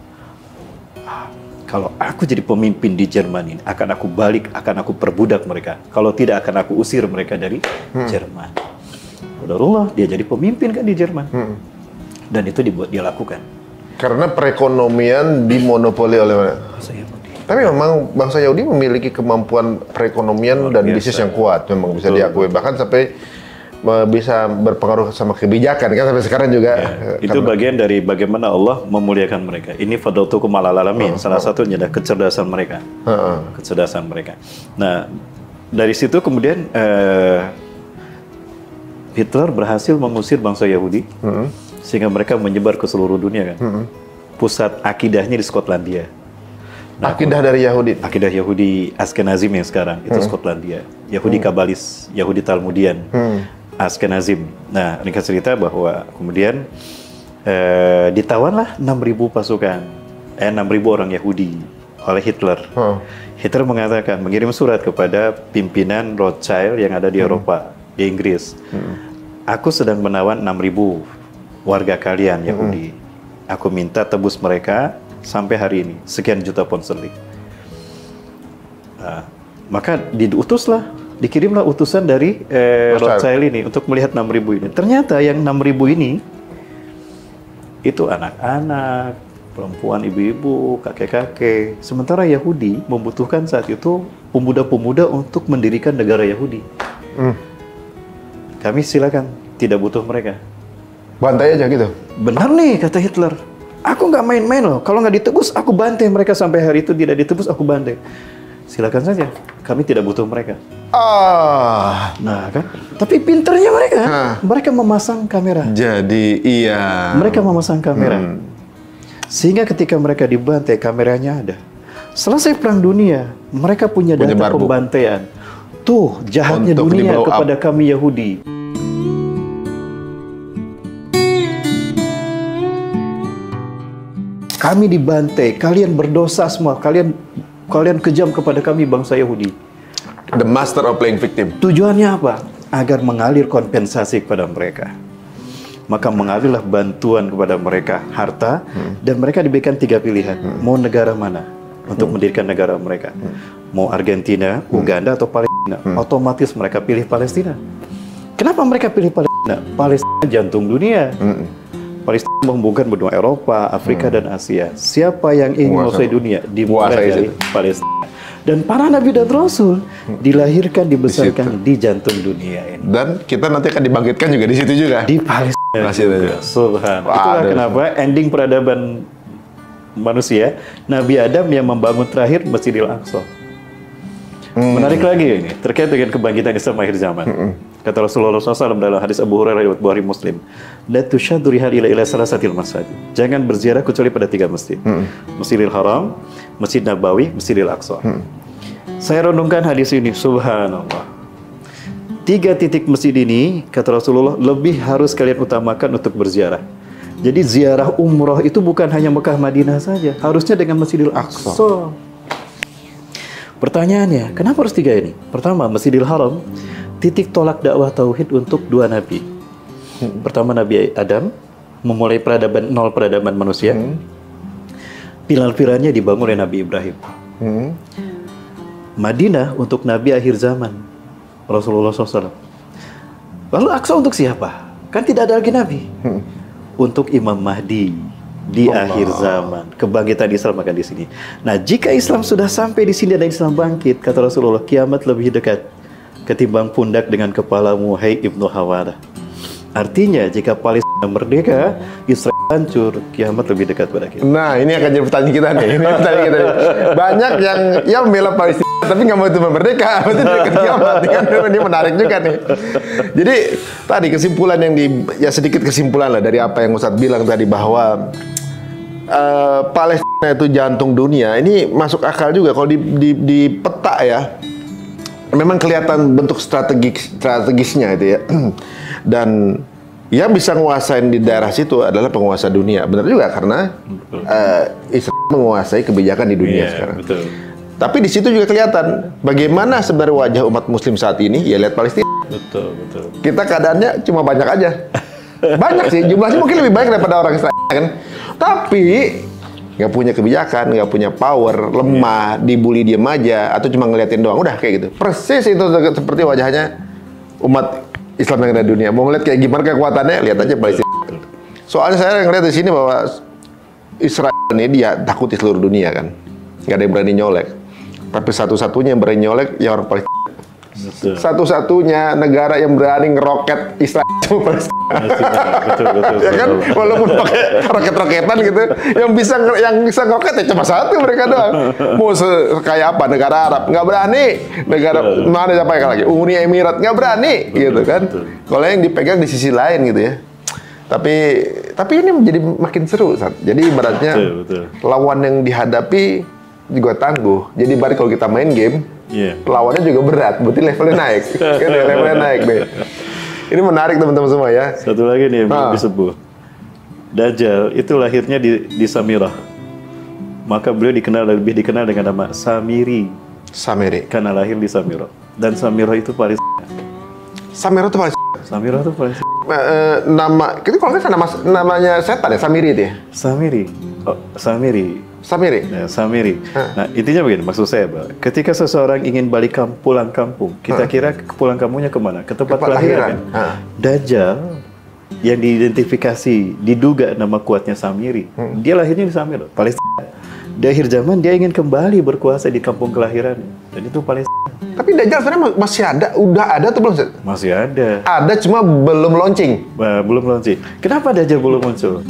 Kalau aku jadi pemimpin di Jerman ini, akan aku balik, akan aku perbudak mereka. Kalau tidak, akan aku usir mereka dari Jerman. Qadarullah, dia jadi pemimpin kan di Jerman. Dan itu dia lakukan. Karena perekonomian dimonopoli oleh bangsa Yahudi. Tapi memang bangsa Yahudi memiliki kemampuan perekonomian dan bisnis yang kuat, memang bisa diakui. Bahkan sampai bisa berpengaruh sama kebijakan kan sampai sekarang juga. Itu bagian dari bagaimana Allah memuliakan mereka. Ini fadlatukum alal alamin. Salah satunya adalah kecerdasan mereka. Kecerdasan mereka. Nah, dari situ kemudian Hitler berhasil mengusir bangsa Yahudi sehingga mereka menyebar ke seluruh dunia kan. Pusat akidahnya di Skotlandia. Nah, akidah dari Yahudi. Akidah Yahudi Ashkenazim yang sekarang itu Skotlandia. Yahudi Kabalis, Yahudi Talmudian, Ashkenazim. Nah, ringkas cerita bahwa kemudian ditawan lah 6.000 pasukan, 6.000 orang Yahudi oleh Hitler. Hitler mengatakan, mengirim surat kepada pimpinan Rothschild yang ada di Eropa, di Inggris. Aku sedang menawan 6.000 warga kalian Yahudi. Aku minta tebus mereka sampai hari ini, sekian juta pound sterling. Maka dikirimlah utusan dari Rothschild ini untuk melihat 6.000 ini. Ternyata yang 6.000 ini itu anak-anak, perempuan, ibu-ibu, kakek-kakek. Sementara Yahudi membutuhkan saat itu pemuda-pemuda untuk mendirikan negara Yahudi. Kami silakan, tidak butuh mereka. Bantai aja gitu. Benar nih, kata Hitler. Aku nggak main-main loh. Kalau nggak ditebus, aku bantai mereka sampai hari itu. Tidak ditebus, aku bantai. Silakan saja. Kami tidak butuh mereka. Nah kan. Tapi pinternya mereka. Mereka memasang kamera. Jadi iya. Mereka memasang kamera. Sehingga ketika mereka dibantai, kameranya ada. Selesai Perang Dunia, mereka punya data pembantaian. Tuh, jahatnya untuk dunia kepada kami Yahudi. Kami dibantai, kalian berdosa semua, kalian kejam kepada kami bangsa Yahudi. The master of playing victim. Tujuannya apa? Agar mengalir kompensasi kepada mereka. Maka mengalirlah bantuan kepada mereka, harta, dan mereka diberikan 3 pilihan. Mau negara mana untuk mendirikan negara mereka? Mau Argentina, Uganda, atau Palestina? Otomatis mereka pilih Palestina. Kenapa mereka pilih Palestina? Palestina jantung dunia. Palestina menghubungkan benua Eropa, Afrika, dan Asia. Siapa yang ingin menguasai dunia dimulai dari Palestina. Dan para nabi dan rasul dilahirkan, dibesarkan di jantung dunia ini. Dan kita nanti akan dibangkitkan juga di situ juga. Di Palestina. Subhanallah. Itulah kenapa ending peradaban manusia, Nabi Adam yang membangun terakhir Masjidil Aqsa. Menarik lagi ini, terkait dengan kebangkitan Islam akhir zaman. Kata Rasulullah SAW dalam hadis Abu Hurairah riwayat Bukhari Muslim, la tushaddu rihal ila salasatil masajid. Jangan berziarah kecuali pada 3 masjid. Masjidil Haram, Masjid Nabawi, Masjidil Aqsa. Saya renungkan hadis ini, subhanallah. 3 titik masjid ini, kata Rasulullah, lebih harus kalian utamakan untuk berziarah. Jadi ziarah umroh itu bukan hanya Mekah Madinah saja, harusnya dengan Masjidil Aqsa. Pertanyaannya, kenapa harus 3 ini? Pertama, Masjidil Haram, titik tolak dakwah tauhid untuk 2 nabi. Pertama Nabi Adam memulai peradaban manusia. Pilar-pilarnya dibangun oleh Nabi Ibrahim. Madinah untuk Nabi akhir zaman, Rasulullah SAW. Lalu Aqsa untuk siapa? Kan tidak ada lagi Nabi. Untuk Imam Mahdi di akhir zaman. Kebangkitan Islam akan di sini. Nah, jika Islam sudah sampai di sini dan Islam bangkit, kata Rasulullah, kiamat lebih dekat ketimbang pundak dengan kepalamu, hai Ibnu Hawarah. Artinya, jika Palestina merdeka, Israel hancur, kiamat lebih dekat pada kita. Nah, ini akan jadi pertanyaan kita nih. Ini pertanyaan kita nih. Banyak yang membela Palestina, tapi nggak mau itu merdeka. Berarti dekat kiamat. Ini menarik juga nih. Jadi, tadi kesimpulan sedikit kesimpulan lah dari apa yang Ustadz bilang tadi, bahwa Palestina itu jantung dunia. Ini masuk akal juga kalau di peta ya. Memang kelihatan bentuk strategisnya itu ya. Dan yang bisa menguasai di daerah situ adalah penguasa dunia. Benar juga, karena Israel menguasai kebijakan di dunia sekarang. Betul. Tapi di situ juga kelihatan bagaimana sebenarnya wajah umat Muslim saat ini. Ya lihat Palestina. Betul. Kita keadaannya cuma banyak aja. Banyak sih, jumlahnya mungkin lebih banyak daripada orang Israel kan. Tapi nggak punya kebijakan, nggak punya power, lemah, dibully diem aja, atau cuma ngeliatin doang, udah kayak gitu. Persis itu seperti wajahnya umat Islam yang ada di dunia. Mau ngeliat kayak gimana kekuatannya, lihat aja Palestina. Soalnya saya ngeliat di sini bahwa Israel ini dia takuti seluruh dunia kan, nggak ada yang berani nyolek. Tapi satu-satunya yang berani nyolek ya orang Palestina. Satu-satunya negara yang berani ngeroket Israel cuma Palestina. Betul. Ya kan, walaupun pakai roket-roketan gitu, yang bisa ngeroket ya cuma satu, mereka doang. Mau kayak apa negara Arab nggak berani, negara mana siapa yang lagi, Uni Emirat nggak berani, gitu kan. Kalau yang dipegang di sisi lain gitu ya. Tapi ini menjadi makin seru, Sat. Jadi ibaratnya lawan yang dihadapi juga tangguh. Jadi balik kalau kita main game, lawannya juga berat, berarti levelnya naik. Kan levelnya naik deh. Ini menarik teman-teman semua ya. Satu lagi nih yang belum disebut. Dajjal itu lahirnya di Samirah. Maka beliau lebih dikenal dengan nama Samiri. Samiri. Karena lahir di Samirah. Dan Samirah itu Palestina. Samirah itu Palestina. Samirah itu Palestina. Nama, itu kalau kan namanya setan ya, Samiri itu ya? Samiri. Oh, Samiri. Samiri? Ya, Samiri. Nah, intinya begini, maksud saya, Pak. Ketika seseorang ingin pulang kampung, kita kira pulang kampungnya kemana? Ke tempat kelahiran. Dajjal yang diidentifikasi, diduga nama kuatnya Samiri. Dia lahirnya di Samirah, Palestina. Di akhir zaman dia ingin kembali berkuasa di kampung kelahiran, dan itu Palestina. Tapi Dajjal sebenarnya masih ada, udah ada atau belum? Masih ada. Ada, cuma belum launching. Belum launching. Kenapa Dajjal belum muncul?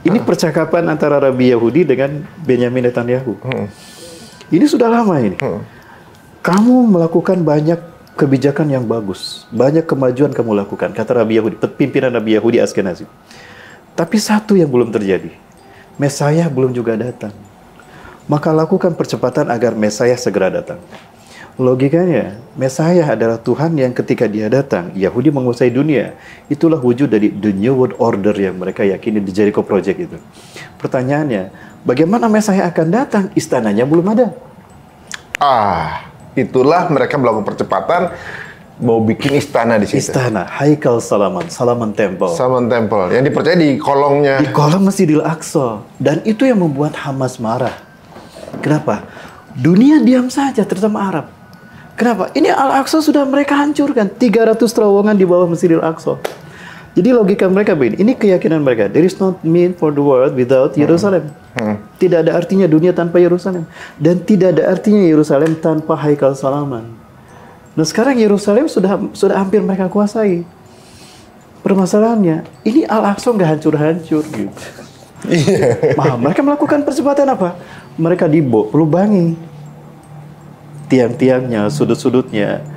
Ini percakapan antara Rabi Yahudi dengan Benyamin Netanyahu. Ini sudah lama ini. Kamu melakukan banyak kebijakan yang bagus, banyak kemajuan kamu lakukan, kata Rabi Yahudi, pimpinan Rabi Yahudi Askenazi. Tapi satu yang belum terjadi, Mesayah belum juga datang. Maka lakukan percepatan agar Mesayah segera datang. Logikanya, Mesayah adalah Tuhan yang ketika dia datang, Yahudi menguasai dunia. Itulah wujud dari the New World Order yang mereka yakini di Jericho Project itu. Pertanyaannya, bagaimana Mesayah akan datang? Istananya belum ada. Itulah mereka melakukan percepatan, mau bikin istana di situ. Istana, Haikal Salaman Temple. Salaman Temple, yang dipercaya di kolongnya. Di kolong Masjidil Aqsa. Dan itu yang membuat Hamas marah. Kenapa? Dunia diam saja, terutama Arab. Kenapa? Ini Al-Aqsa sudah mereka hancurkan. 300 terowongan di bawah Masjidil Aqsa. Jadi logika mereka begini, ini keyakinan mereka. There is not mean for the world without Yerusalem. Tidak ada artinya dunia tanpa Yerusalem. Dan tidak ada artinya Yerusalem tanpa Haikal Salaman. Nah sekarang Yerusalem sudah hampir mereka kuasai. Permasalahannya, ini Al-Aqsa nggak hancur-hancur gitu. Mereka melakukan percepatan apa? Mereka lubangi tiang-tiangnya, sudut-sudutnya.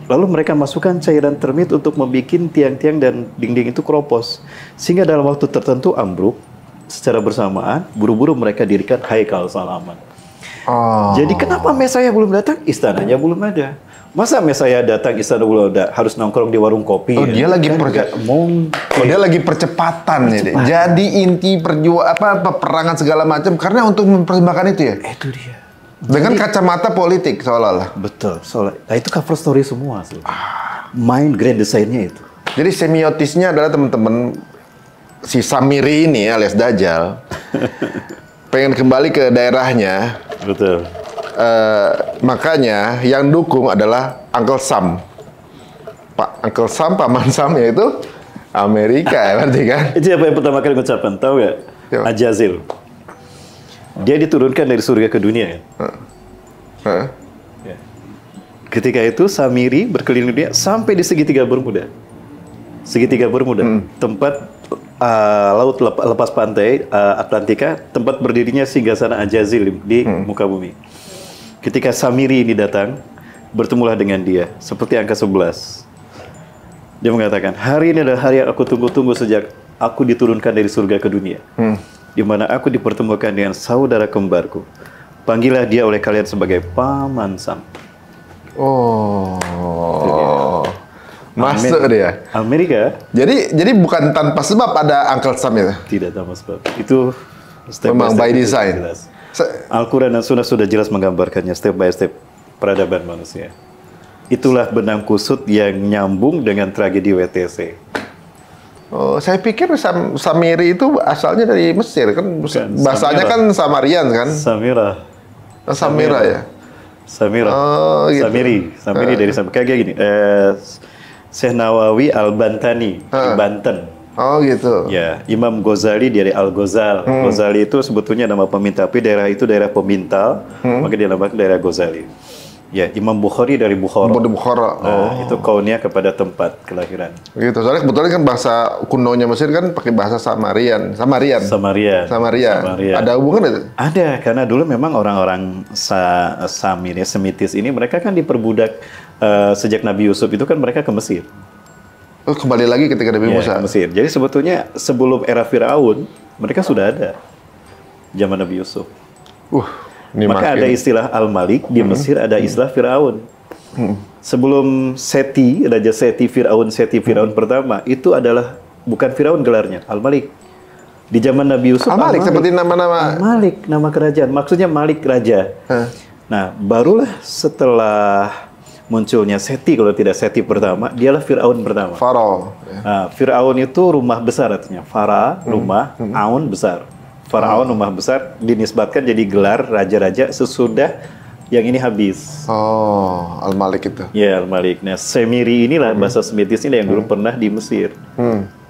Lalu mereka masukkan cairan termit untuk membuat tiang-tiang dan dinding itu keropos. Sehingga dalam waktu tertentu ambruk. Secara bersamaan, buru-buru mereka dirikan Haikal Salaman. Jadi kenapa Mesayah belum datang? Istananya belum ada. Masa Mesayah datang, istana belum ada? Harus nongkrong di warung kopi. Dia lagi dia lagi percepatan. Jadi inti peperangan segala macam karena untuk mempersembahkan itu ya. Itu dia. Dengan kacamata politik seolah-olah. Betul. Nah itu cover story semua. Main grand design-nya itu. Jadi semiotisnya adalah teman-teman si Samiri ini alias Dajjal pengen kembali ke daerahnya. Betul. Makanya yang dukung adalah Uncle Sam. Uncle Sam, Paman Sam yaitu Amerika ya berarti kan. Itu apa yang pertama kali mengucapkan, tahu nggak? Ajazil. Dia diturunkan dari surga ke dunia. Ya. Ketika itu Samiri berkeliling dunia sampai di segitiga Bermuda. Tempat laut lepas pantai Atlantika, tempat berdirinya singgasana Ajazil di muka bumi. Ketika Samiri ini datang, bertemulah dengan dia seperti angka 11. Dia mengatakan, hari ini adalah hari yang aku tunggu-tunggu sejak aku diturunkan dari surga ke dunia. Di mana aku dipertemukan dengan saudara kembarku. Panggillah dia oleh kalian sebagai Paman Sam. Masuk dia. Amerika. Jadi bukan tanpa sebab ada Uncle Sam itu. Tidak tanpa sebab. Itu memang by design. Al-Quran dan Sunnah sudah jelas menggambarkannya step by step peradaban manusia. Itulah benang kusut yang nyambung dengan tragedi WTC. Saya pikir Samiri itu asalnya dari Mesir kan, bahasanya kan Samarian kan? Samira ya. Samira. Gitu. Samiri dari kayak gini. Syekh Nawawi Al-Bantani di Banten. Gitu. Ya, Imam Ghazali dari Al-Ghazal. Ghazali itu sebetulnya nama peminta, tapi daerah itu daerah pemintal, maka dinamakan daerah Ghazali. Ya, Imam Bukhari dari Bukhara. Itu kaunnya kepada tempat kelahiran. Gitu. Soalnya kebetulan kan bahasa kunonya Mesir kan pakai bahasa Samarian. Ada hubungan itu? Ada, karena dulu memang orang-orang Semitis ini mereka kan diperbudak sejak Nabi Yusuf itu kan mereka ke Mesir. Oh, kembali lagi ketika Nabi Musa. Mesir. Jadi sebetulnya sebelum era Firaun, mereka sudah ada zaman Nabi Yusuf. Ini Maka ada istilah Al-Malik di Mesir, ada istilah Firaun. Sebelum Seti, Raja Seti Firaun pertama, itu adalah bukan Firaun gelarnya, Al-Malik. Di zaman Nabi Yusuf, Al-Malik seperti nama-nama. Al-Malik, nama kerajaan. Maksudnya Malik Raja. Nah, barulah setelah munculnya Seti, kalau tidak Seti pertama, dialah Firaun pertama. Faro. Nah, Firaun itu rumah besar artinya. Fara, rumah, Aun, besar. Faraun, rumah besar, dinisbatkan jadi gelar raja-raja sesudah yang ini habis. Oh, Al-Malik itu. Ya, Al-Malik. Nah, Semiri inilah bahasa Semitis ini yang dulu pernah di Mesir.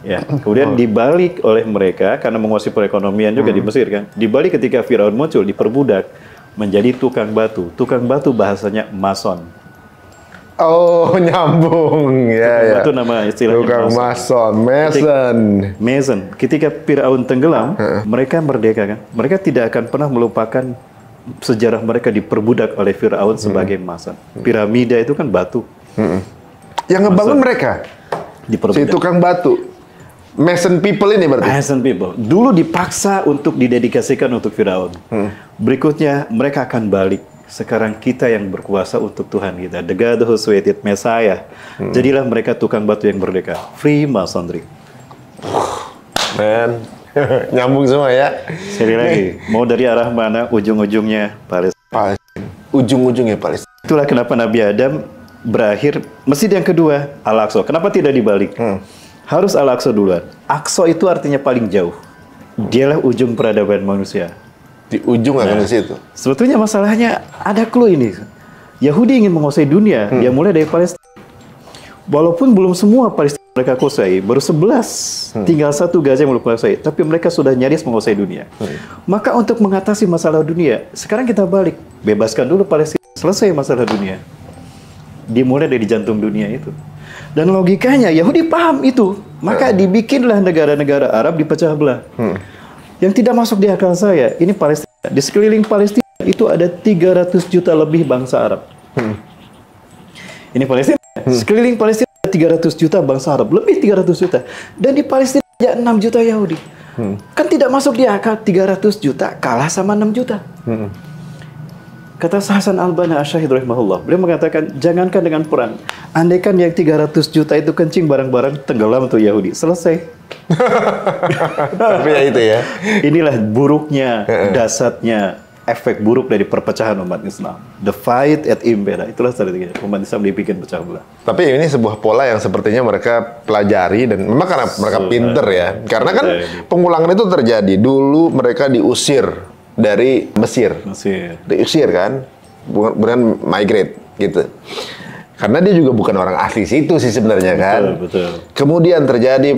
Ya, kemudian dibalik oleh mereka karena menguasai perekonomian juga di Mesir kan. Dibalik ketika Firaun muncul, diperbudak menjadi tukang batu. Tukang batu bahasanya mason. Oh, nyambung. Ya. Itu nama istilahnya. Tukang mason, Mason. Ketika Firaun tenggelam, mereka merdeka kan. Mereka tidak akan pernah melupakan sejarah mereka diperbudak oleh Firaun sebagai mason. Piramida itu kan batu. Yang ngebangun mereka? Si Diperbudak. tukang batu. Mason people ini berarti? Mason people. Dulu dipaksa untuk didedikasikan untuk Firaun. Berikutnya mereka akan balik. Sekarang kita yang berkuasa untuk Tuhan kita. The God who created Messiah. Jadilah mereka tukang batu yang merdeka. Free Masonry. Men, nyambung semua ya. Sekali lagi, mau dari arah mana ujung-ujungnya Palestina. Ujung-ujungnya Palestina. Itulah kenapa Nabi Adam berakhir masjid yang kedua Al-Aqsa. Kenapa tidak dibalik? Harus Al-Aqsa duluan. Aqsa itu artinya paling jauh. Dialah ujung peradaban manusia. Di ujung akan di situ. Sebetulnya masalahnya ada clue ini. Yahudi ingin menguasai dunia, dia mulai dari Palestina. Walaupun belum semua Palestina mereka kuasai, baru 11, tinggal 1 Gaza yang belum kuasai, tapi mereka sudah nyaris menguasai dunia. Maka untuk mengatasi masalah dunia, sekarang kita balik, bebaskan dulu Palestina, selesai masalah dunia. Dimulai dari jantung dunia itu. Dan logikanya Yahudi paham itu, maka dibikinlah negara-negara Arab dipecah belah. Yang tidak masuk di akal saya, ini Palestina. Di sekeliling Palestina itu ada 300 juta lebih bangsa Arab. Ini Palestina. Sekeliling Palestina ada 300 juta bangsa Arab, lebih 300 juta. Dan di Palestina ada 6 juta Yahudi. Kan tidak masuk di akal 300 juta kalah sama 6 juta. Kata Hasan Al-Banna Asy-Syahid rahimahullah, beliau mengatakan, jangankan dengan perang, andaikan yang 300 juta itu kencing barang-barang, tenggelam untuk Yahudi. Selesai. Tapi ya itu ya. Inilah buruknya, dasarnya, efek buruk dari perpecahan umat Islam. The fight at Impera. Itulah strateginya. Umat Islam dibikin pecah belah. Tapi ini sebuah pola yang sepertinya mereka pelajari dan memang karena mereka pinter ya. Karena kan pengulangan itu terjadi. Dulu mereka diusir dari Mesir. Diusir kan. Kemudian migrate gitu. Karena dia juga bukan orang asli situ sih sebenarnya kan. Betul. Kemudian terjadi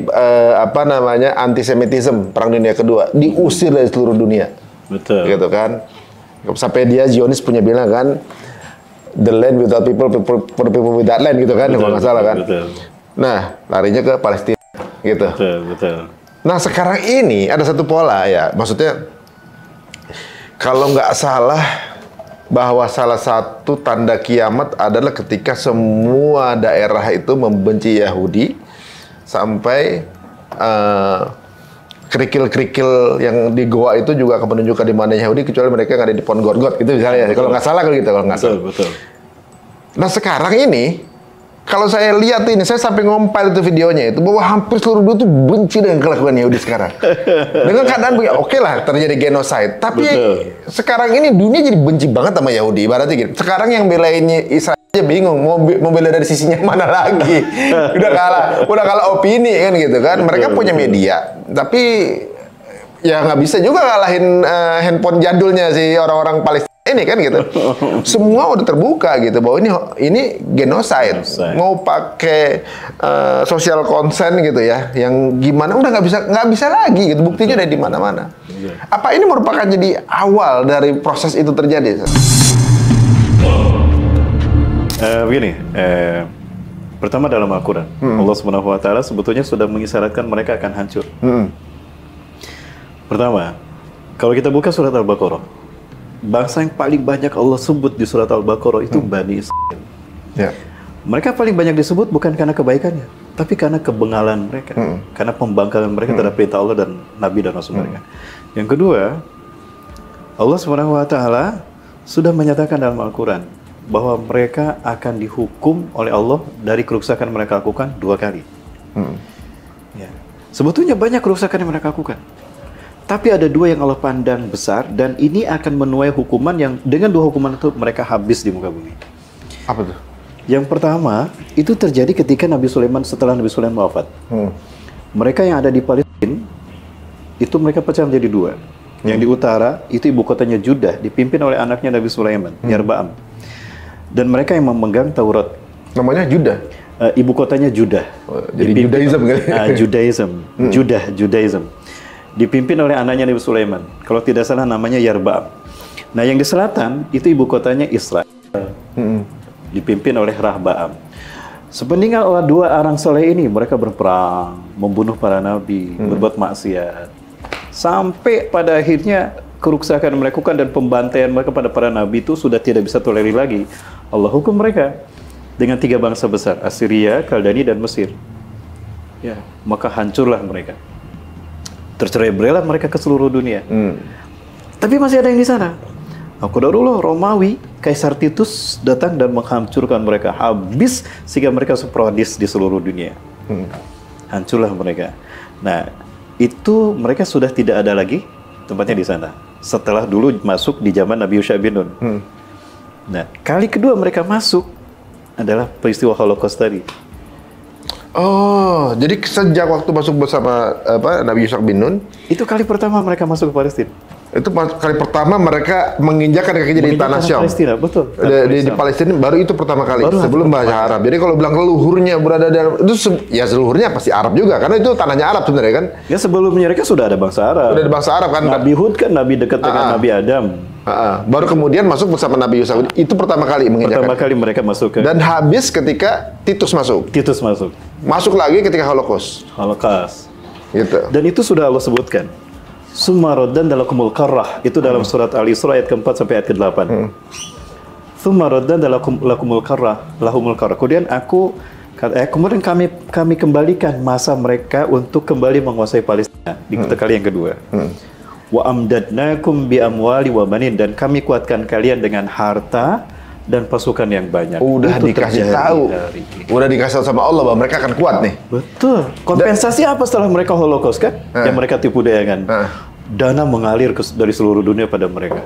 antisemitisme Perang Dunia Kedua, diusir dari seluruh dunia. Betul. Gitu kan. Sampai dia Zionis punya bilang kan, the land without people, for the people without land gitu kan, kalau nggak salah kan. Betul. Nah, larinya ke Palestina gitu. Betul. Nah, sekarang ini ada satu pola ya, maksudnya kalau nggak salah bahwa salah satu tanda kiamat adalah ketika semua daerah itu membenci Yahudi sampai kerikil-kerikil yang di goa itu juga akan menunjukkan di mana Yahudi kecuali mereka yang ada di Pohon Gorgot gitu misalnya. Kalau nggak salah gitu, kalau nggak salah. Betul. Nah sekarang ini kalau saya lihat ini, saya sampai ngompil itu videonya itu bahwa hampir seluruh dunia itu benci dengan kelakuan Yahudi sekarang. Dengan keadaan begini, oke lah terjadi genocide, tapi sekarang ini dunia jadi benci banget sama Yahudi. Ibaratnya gitu. Sekarang yang belain Israel aja bingung mau bela dari sisinya mana lagi. udah kalah opini kan gitu kan. Mereka punya media, tapi ya nggak bisa juga ngalahin handphone jadulnya si orang-orang Palestina ini kan gitu. Semua udah terbuka gitu bahwa ini genocide. Mau pakai social consent gitu ya, yang gimana udah nggak bisa lagi gitu. Buktinya ada di mana-mana. Apa ini merupakan jadi awal dari proses itu terjadi? Begini, pertama dalam Al-Quran, Allah Subhanahu Wa Taala sebetulnya sudah mengisyaratkan mereka akan hancur. Pertama, kalau kita buka surat Al-Baqarah, bangsa yang paling banyak Allah sebut di surat Al-Baqarah itu Bani Israel. Mereka paling banyak disebut bukan karena kebaikannya, tapi karena kebengalan mereka, karena pembangkangan mereka terhadap perintah Allah dan Nabi dan Rasul mereka. Yang kedua, Allah SWT sudah menyatakan dalam Al-Quran bahwa mereka akan dihukum oleh Allah dari kerusakan mereka lakukan 2 kali. Ya. Sebetulnya banyak kerusakan yang mereka lakukan, tapi ada 2 yang Allah pandang besar, dan ini akan menuai hukuman yang dengan 2 hukuman itu mereka habis di muka bumi. Apa tuh? Yang pertama, itu terjadi ketika Nabi Sulaiman, setelah Nabi Sulaiman wafat. Mereka yang ada di Palestina, itu mereka pecah menjadi 2. Yang di utara, itu ibu kotanya Judah, dipimpin oleh anaknya Nabi Sulaiman, Yarbaam. Dan mereka yang memegang Taurat. Namanya Judah? Ibu kotanya Judah. Jadi Judaism kali? Judaism. Judaism. Dipimpin oleh anaknya Nabi Sulaiman. Kalau tidak salah namanya Yarbaam. Nah, yang di selatan, itu ibu kotanya Israel. Dipimpin oleh Rahbaam. Sepeninggal oleh 2 orang soleh ini, mereka berperang, membunuh para nabi, berbuat maksiat. Sampai pada akhirnya kerusakan mereka dan pembantaian mereka pada para nabi itu sudah tidak bisa tolerir lagi. Allah hukum mereka dengan 3 bangsa besar, Assyria, Kaldani, dan Mesir. Ya, maka hancurlah mereka. Tercerai-berailah mereka ke seluruh dunia. Tapi masih ada yang di sana. Qadarullah Romawi, Kaisar Titus datang dan menghancurkan mereka habis, sehingga mereka sporadis di seluruh dunia. Hancurlah mereka. Nah, itu mereka sudah tidak ada lagi tempatnya di sana. Setelah dulu masuk di zaman Nabi Yusha bin Nun. Nah, kali kedua mereka masuk adalah peristiwa Holocaust tadi. Oh, jadi sejak waktu masuk bersama Nabi Yusha bin Nun, itu kali pertama mereka masuk ke Palestina. Itu kali pertama mereka menginjakkan kakinya di tanah Syam. Palestina, betul. Di Palestina baru itu pertama kali, sebelum bahasa Arab. Jadi kalau bilang leluhurnya berada dalam itu, ya leluhurnya pasti Arab juga, karena itu tanahnya Arab sebenarnya kan. Ya, sebelumnya mereka sudah ada bangsa Arab. Sudah ada bangsa Arab kan. Nabi Hud kan nabi dekat dengan Nabi Adam. Baru kemudian masuk bersama Nabi Yusuf. Itu pertama kali menginjakkan. Pertama kali mereka masuk ke. Dan habis ketika Titus masuk. Titus masuk. Masuk lagi ketika Holocaust. Holocaust. Gitu. Dan itu sudah Allah sebutkan. Sumaroddan dalakumul karrah, itu dalam surat Al-Isra ayat ke-4 sampai ayat ke-8. Sumaroddan dalakumul karrah, lahumul karrah. Kemudian kemudian kami kembalikan masa mereka untuk kembali menguasai Palestina di kali yang kedua. Wa amdadnakum bi amwali wa banin, dan kami kuatkan kalian dengan harta dan pasukan yang banyak. Udah itu dikasih tahu. Udah dikasih sama Allah bahwa mereka akan kuat nih. Betul. Kompensasi apa setelah mereka Holocaust kan? Yang mereka tipu daya kan? Dana mengalir dari seluruh dunia pada mereka.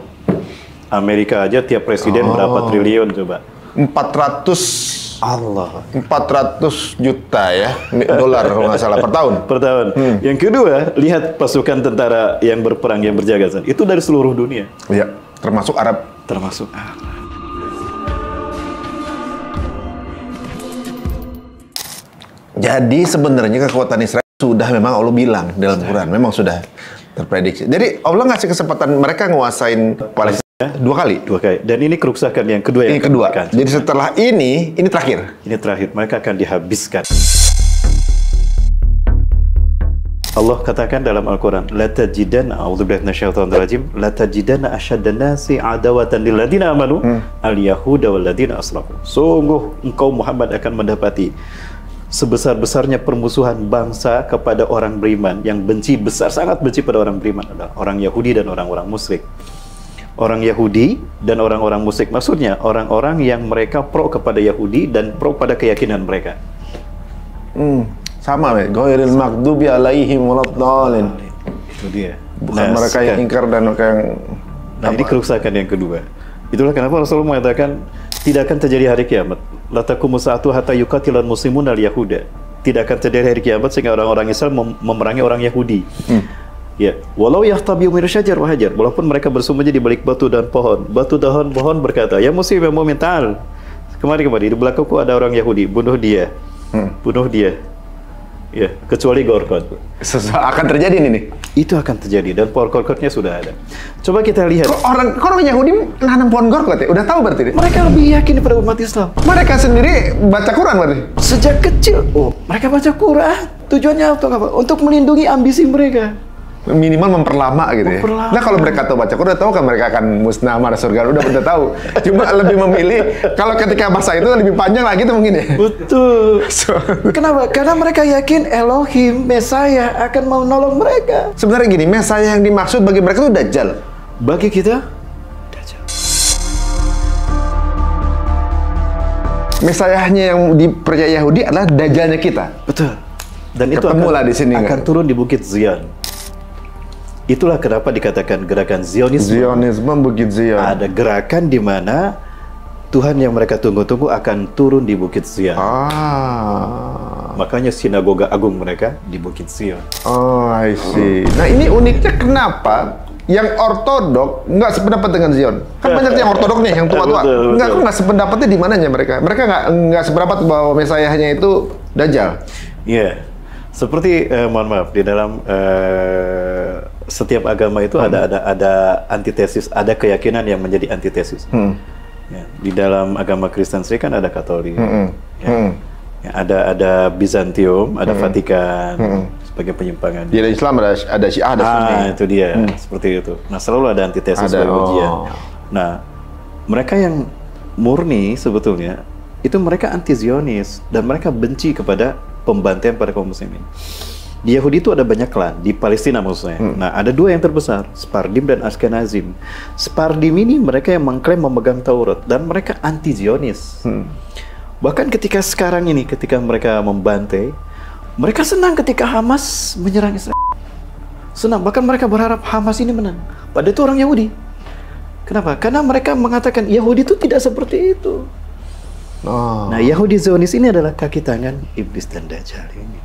Amerika aja tiap presiden berapa triliun coba? 400 juta ya dolar kalau nggak salah per tahun. Per tahun. Yang kedua, lihat pasukan tentara yang berperang, yang berjaga, itu dari seluruh dunia. Iya, termasuk Arab. Termasuk Arab. Jadi sebenarnya kekuatan Israel sudah memang Allah bilang dalam Quran, memang sudah terprediksi. Jadi Allah ngasih kesempatan mereka nguasain Palestina 2 kali. 2 kali. Dan ini kerusakan yang kedua. Ini kedua. Jadi setelah ini terakhir. Ini terakhir. Mereka akan dihabiskan. Allah katakan dalam Al-Quran, la tajidanna, a'udzubillahi minasyaitonir rajim, la tajidanna asyaddan nasi adawatan lil ladzina amanu al-yahuda wal ladzina aslamu. Sungguh engkau Muhammad akan mendapati sebesar-besarnya permusuhan bangsa kepada orang beriman, yang sangat benci pada orang beriman adalah orang Yahudi dan orang-orang musyrik. Orang Yahudi dan orang-orang musyrik, maksudnya orang-orang yang mereka pro kepada Yahudi dan pro pada keyakinan mereka. Sama, ghairil maghdubi alaihim waladdallin. Itu dia. Bukan mereka yang ingkar dan mereka yang ini kerusakan yang kedua. Itulah kenapa Rasulullah mengatakan tidak akan terjadi hari kiamat. La taqumu sa'atu hatta yuqatilal muslimun al-yahuda. Tidak akan terjadi hari kiamat sehingga orang-orang Islam memerangi orang Yahudi. Ya, walau yahtabiu min syajar wa hajar, walaupun mereka bersembunyi di balik batu dan pohon. Batu dan pohon berkata, "Ya muslim, ya mu'min, ta'al." Kemari di belakangku ada orang Yahudi, bunuh dia. Bunuh dia. Ya, kecuali Gorkot. Akan terjadi ini nih. Itu akan terjadi dan pohon Gorkotnya sudah ada. Coba kita lihat. Orang Yahudi nanam pohon Gorkot ya? Udah tahu berarti nih? Mereka lebih yakin daripada umat Islam. Mereka sendiri baca Quran berarti? Sejak kecil, mereka baca Quran. Tujuannya untuk apa? Untuk melindungi ambisi mereka. minimal memperlama gitu ya. Nah kalau mereka tahu baca Quran, udah tahu kan mereka akan musnah masuk surga, udah tahu. Cuma lebih memilih kalau ketika masa itu lebih panjang lagi tuh mungkin ya. Betul. Kenapa? Karena mereka yakin Elohim, Mesaya akan mau nolong mereka. Sebenarnya gini, Mesaya yang dimaksud bagi mereka itu Dajjal. Bagi kita, Dajjal. Mesayahnya yang dipercaya Yahudi adalah Dajjalnya kita. Betul. Dan itu Ketemulah di sini, akan kan? turun di Bukit Zion. Itulah kenapa dikatakan gerakan Zionisme. Zionisme Bukit Zion. Ada gerakan di mana Tuhan yang mereka tunggu-tunggu akan turun di Bukit Zion. Makanya sinagoga agung mereka di Bukit Zion. Oh, I see. Nah ini uniknya kenapa yang ortodok nggak sependapat dengan Zion? Kan banyak yang ortodok nih, yang tua-tua. Nggak sependapatnya di mananya mereka? Mereka nggak sependapat bahwa Mesayahnya itu Dajjal. Iya. Seperti mohon maaf, di dalam setiap agama itu ada antitesis, ada keyakinan yang menjadi antitesis. Ya, di dalam agama Kristen sendiri kan ada Katolik, ya, ada Bizantium, ada Vatikan sebagai penyimpangan. Di Islam ada Syiah, ada Sunni. Itu dia, seperti itu. Nah, selalu ada antitesis sebagai ujian. Nah, mereka yang murni sebetulnya itu mereka anti Zionis dan mereka benci kepada pembantaian pada kaum muslimin. Di Yahudi itu ada banyak klan, di Palestina maksudnya. Nah, ada dua yang terbesar, Sephardim dan Ashkenazim. Sephardim ini mereka yang mengklaim memegang Taurat dan mereka anti Zionis. Bahkan ketika sekarang ini, ketika mereka membantai, mereka senang ketika Hamas menyerang Israel. Senang, bahkan mereka berharap Hamas ini menang. Padahal itu orang Yahudi. Kenapa? Karena mereka mengatakan Yahudi itu tidak seperti itu. Nah, Yahudi Zionis ini adalah kaki tangan iblis dan Dajjal ini.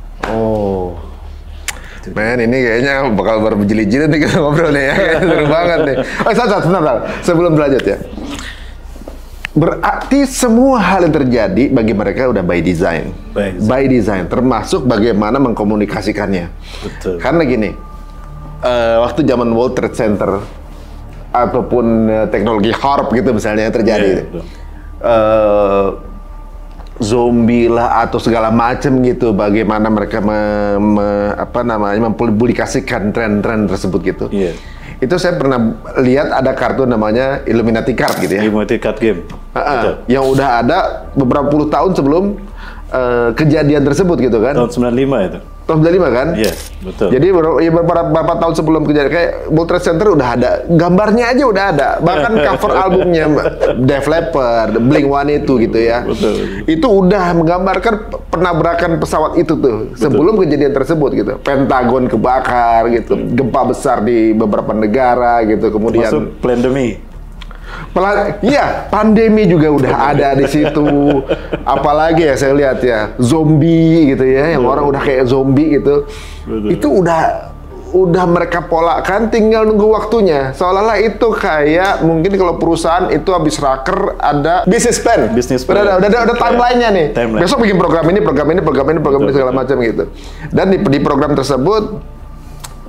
Men, ini kayaknya bakal berjilid-jilid nih kita ngobrol nih ya. Seru banget nih. Oh, sebentar. Sebelum berlanjut ya. Berarti semua hal yang terjadi bagi mereka udah by design. By design. Termasuk bagaimana mengkomunikasikannya. Betul. Karena gini, waktu zaman World Trade Center ataupun teknologi HARP gitu misalnya yang terjadi. Zombie lah atau segala macam gitu, bagaimana mereka mempublikasikan tren-tren tersebut gitu. Itu saya pernah lihat ada kartun namanya Illuminati Card gitu ya. Illuminati Card Game. Yang udah ada beberapa puluh tahun sebelum kejadian tersebut gitu kan. Tahun 95 itu. Tahun 95 kan? Iya, betul. Jadi beberapa tahun sebelum kejadian kayak World Trade Center udah ada, gambarnya aja udah ada. Bahkan cover albumnya Def Leppard, Blink-182 gitu ya. Betul. Itu udah menggambarkan penabrakan pesawat itu tuh sebelum kejadian tersebut gitu. Pentagon kebakar gitu, gempa besar di beberapa negara gitu. Kemudian masuk pandemi. Iya, pandemi juga udah ada di situ. Apalagi ya saya lihat ya, zombie gitu ya, yang orang udah kayak zombie gitu. Itu udah mereka polakan, tinggal nunggu waktunya. Seolah-olah itu kayak mungkin kalau perusahaan itu habis raker ada business plan. Udah ada timeline-nya nih. Besok bikin program ini segala macam gitu. Dan di program tersebut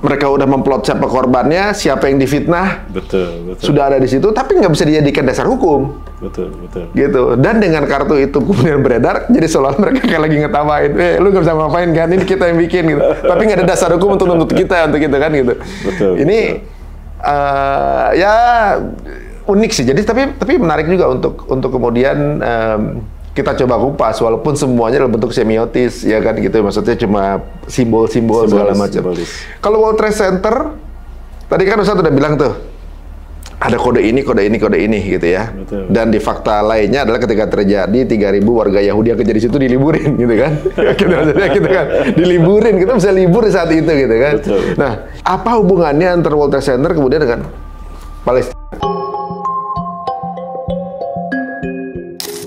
mereka udah memplot siapa korbannya, siapa yang difitnah. Betul. Sudah ada di situ, tapi nggak bisa dijadikan dasar hukum. Betul. Gitu. Dan dengan kartu itu kemudian beredar, jadi seolah mereka kayak lagi ngetawain, lu nggak bisa ngapain kan? Ini kita yang bikin gitu. Tapi nggak ada dasar hukum untuk nuntut kita untuk gitu kan gitu. Ini ya unik sih. Jadi tapi menarik juga untuk kemudian kita coba kupas, walaupun semuanya dalam bentuk semiotis, ya kan gitu. Maksudnya cuma simbol-simbol segala macam. Kalau World Trade Center, tadi kan Ustaz udah bilang tuh, ada kode ini gitu ya. Betul. Dan di fakta lainnya adalah ketika terjadi 3.000 warga Yahudi yang kerja di situ diliburin gitu kan. Gitu kan. Diliburin, kita bisa libur di saat itu gitu kan. Betul. Nah, apa hubungannya antara World Trade Center kemudian dengan Palestina?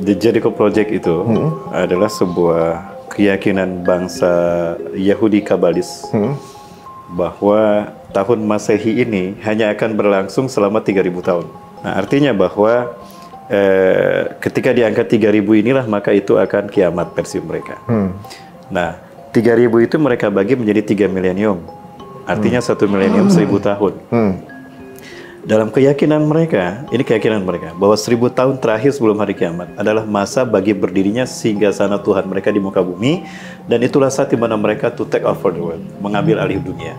The Jericho Project itu adalah sebuah keyakinan bangsa Yahudi Kabalis bahwa tahun Masehi ini hanya akan berlangsung selama 3.000 tahun. Nah, artinya bahwa ketika diangkat 3.000 inilah maka itu akan kiamat versi mereka. Nah, 3.000 itu mereka bagi menjadi 3 milenium. Artinya 1 milenium 1.000 tahun. Dalam keyakinan mereka, ini keyakinan mereka, bahwa 1.000 tahun terakhir sebelum hari kiamat adalah masa bagi berdirinya singgasana Tuhan mereka di muka bumi, dan itulah saat di mana mereka to take over the world, mengambil alih dunia.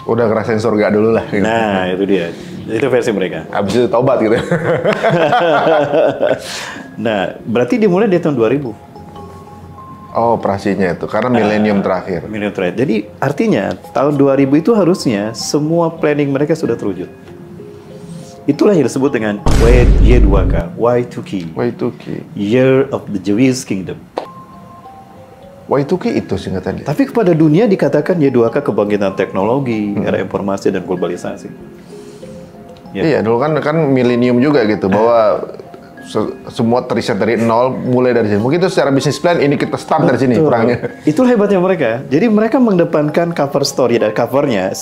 Udah ngerasain surga dulu lah. Gitu. Nah, itu dia. Itu versi mereka. Habis itu taubat gitu. Nah, berarti dimulai di tahun 2000. Oh, operasinya itu karena milenium terakhir. Milenium terakhir. Jadi artinya tahun 2000 itu harusnya semua planning mereka sudah terwujud. Itulah yang disebut dengan Y2K, Y2K. Y2K. Year of the Jewish Kingdom. Y2K itu singkatannya. Tapi kepada dunia dikatakan Y2K kebangkitan teknologi, era informasi dan globalisasi. Ya. Iya, dulu kan milenium juga gitu, bahwa semua riset dari nol, mulai dari sini. Mungkin itu secara bisnis plan ini kita start dari sini perangnya. Itulah hebatnya mereka. Jadi mereka mengedepankan cover story dan covernya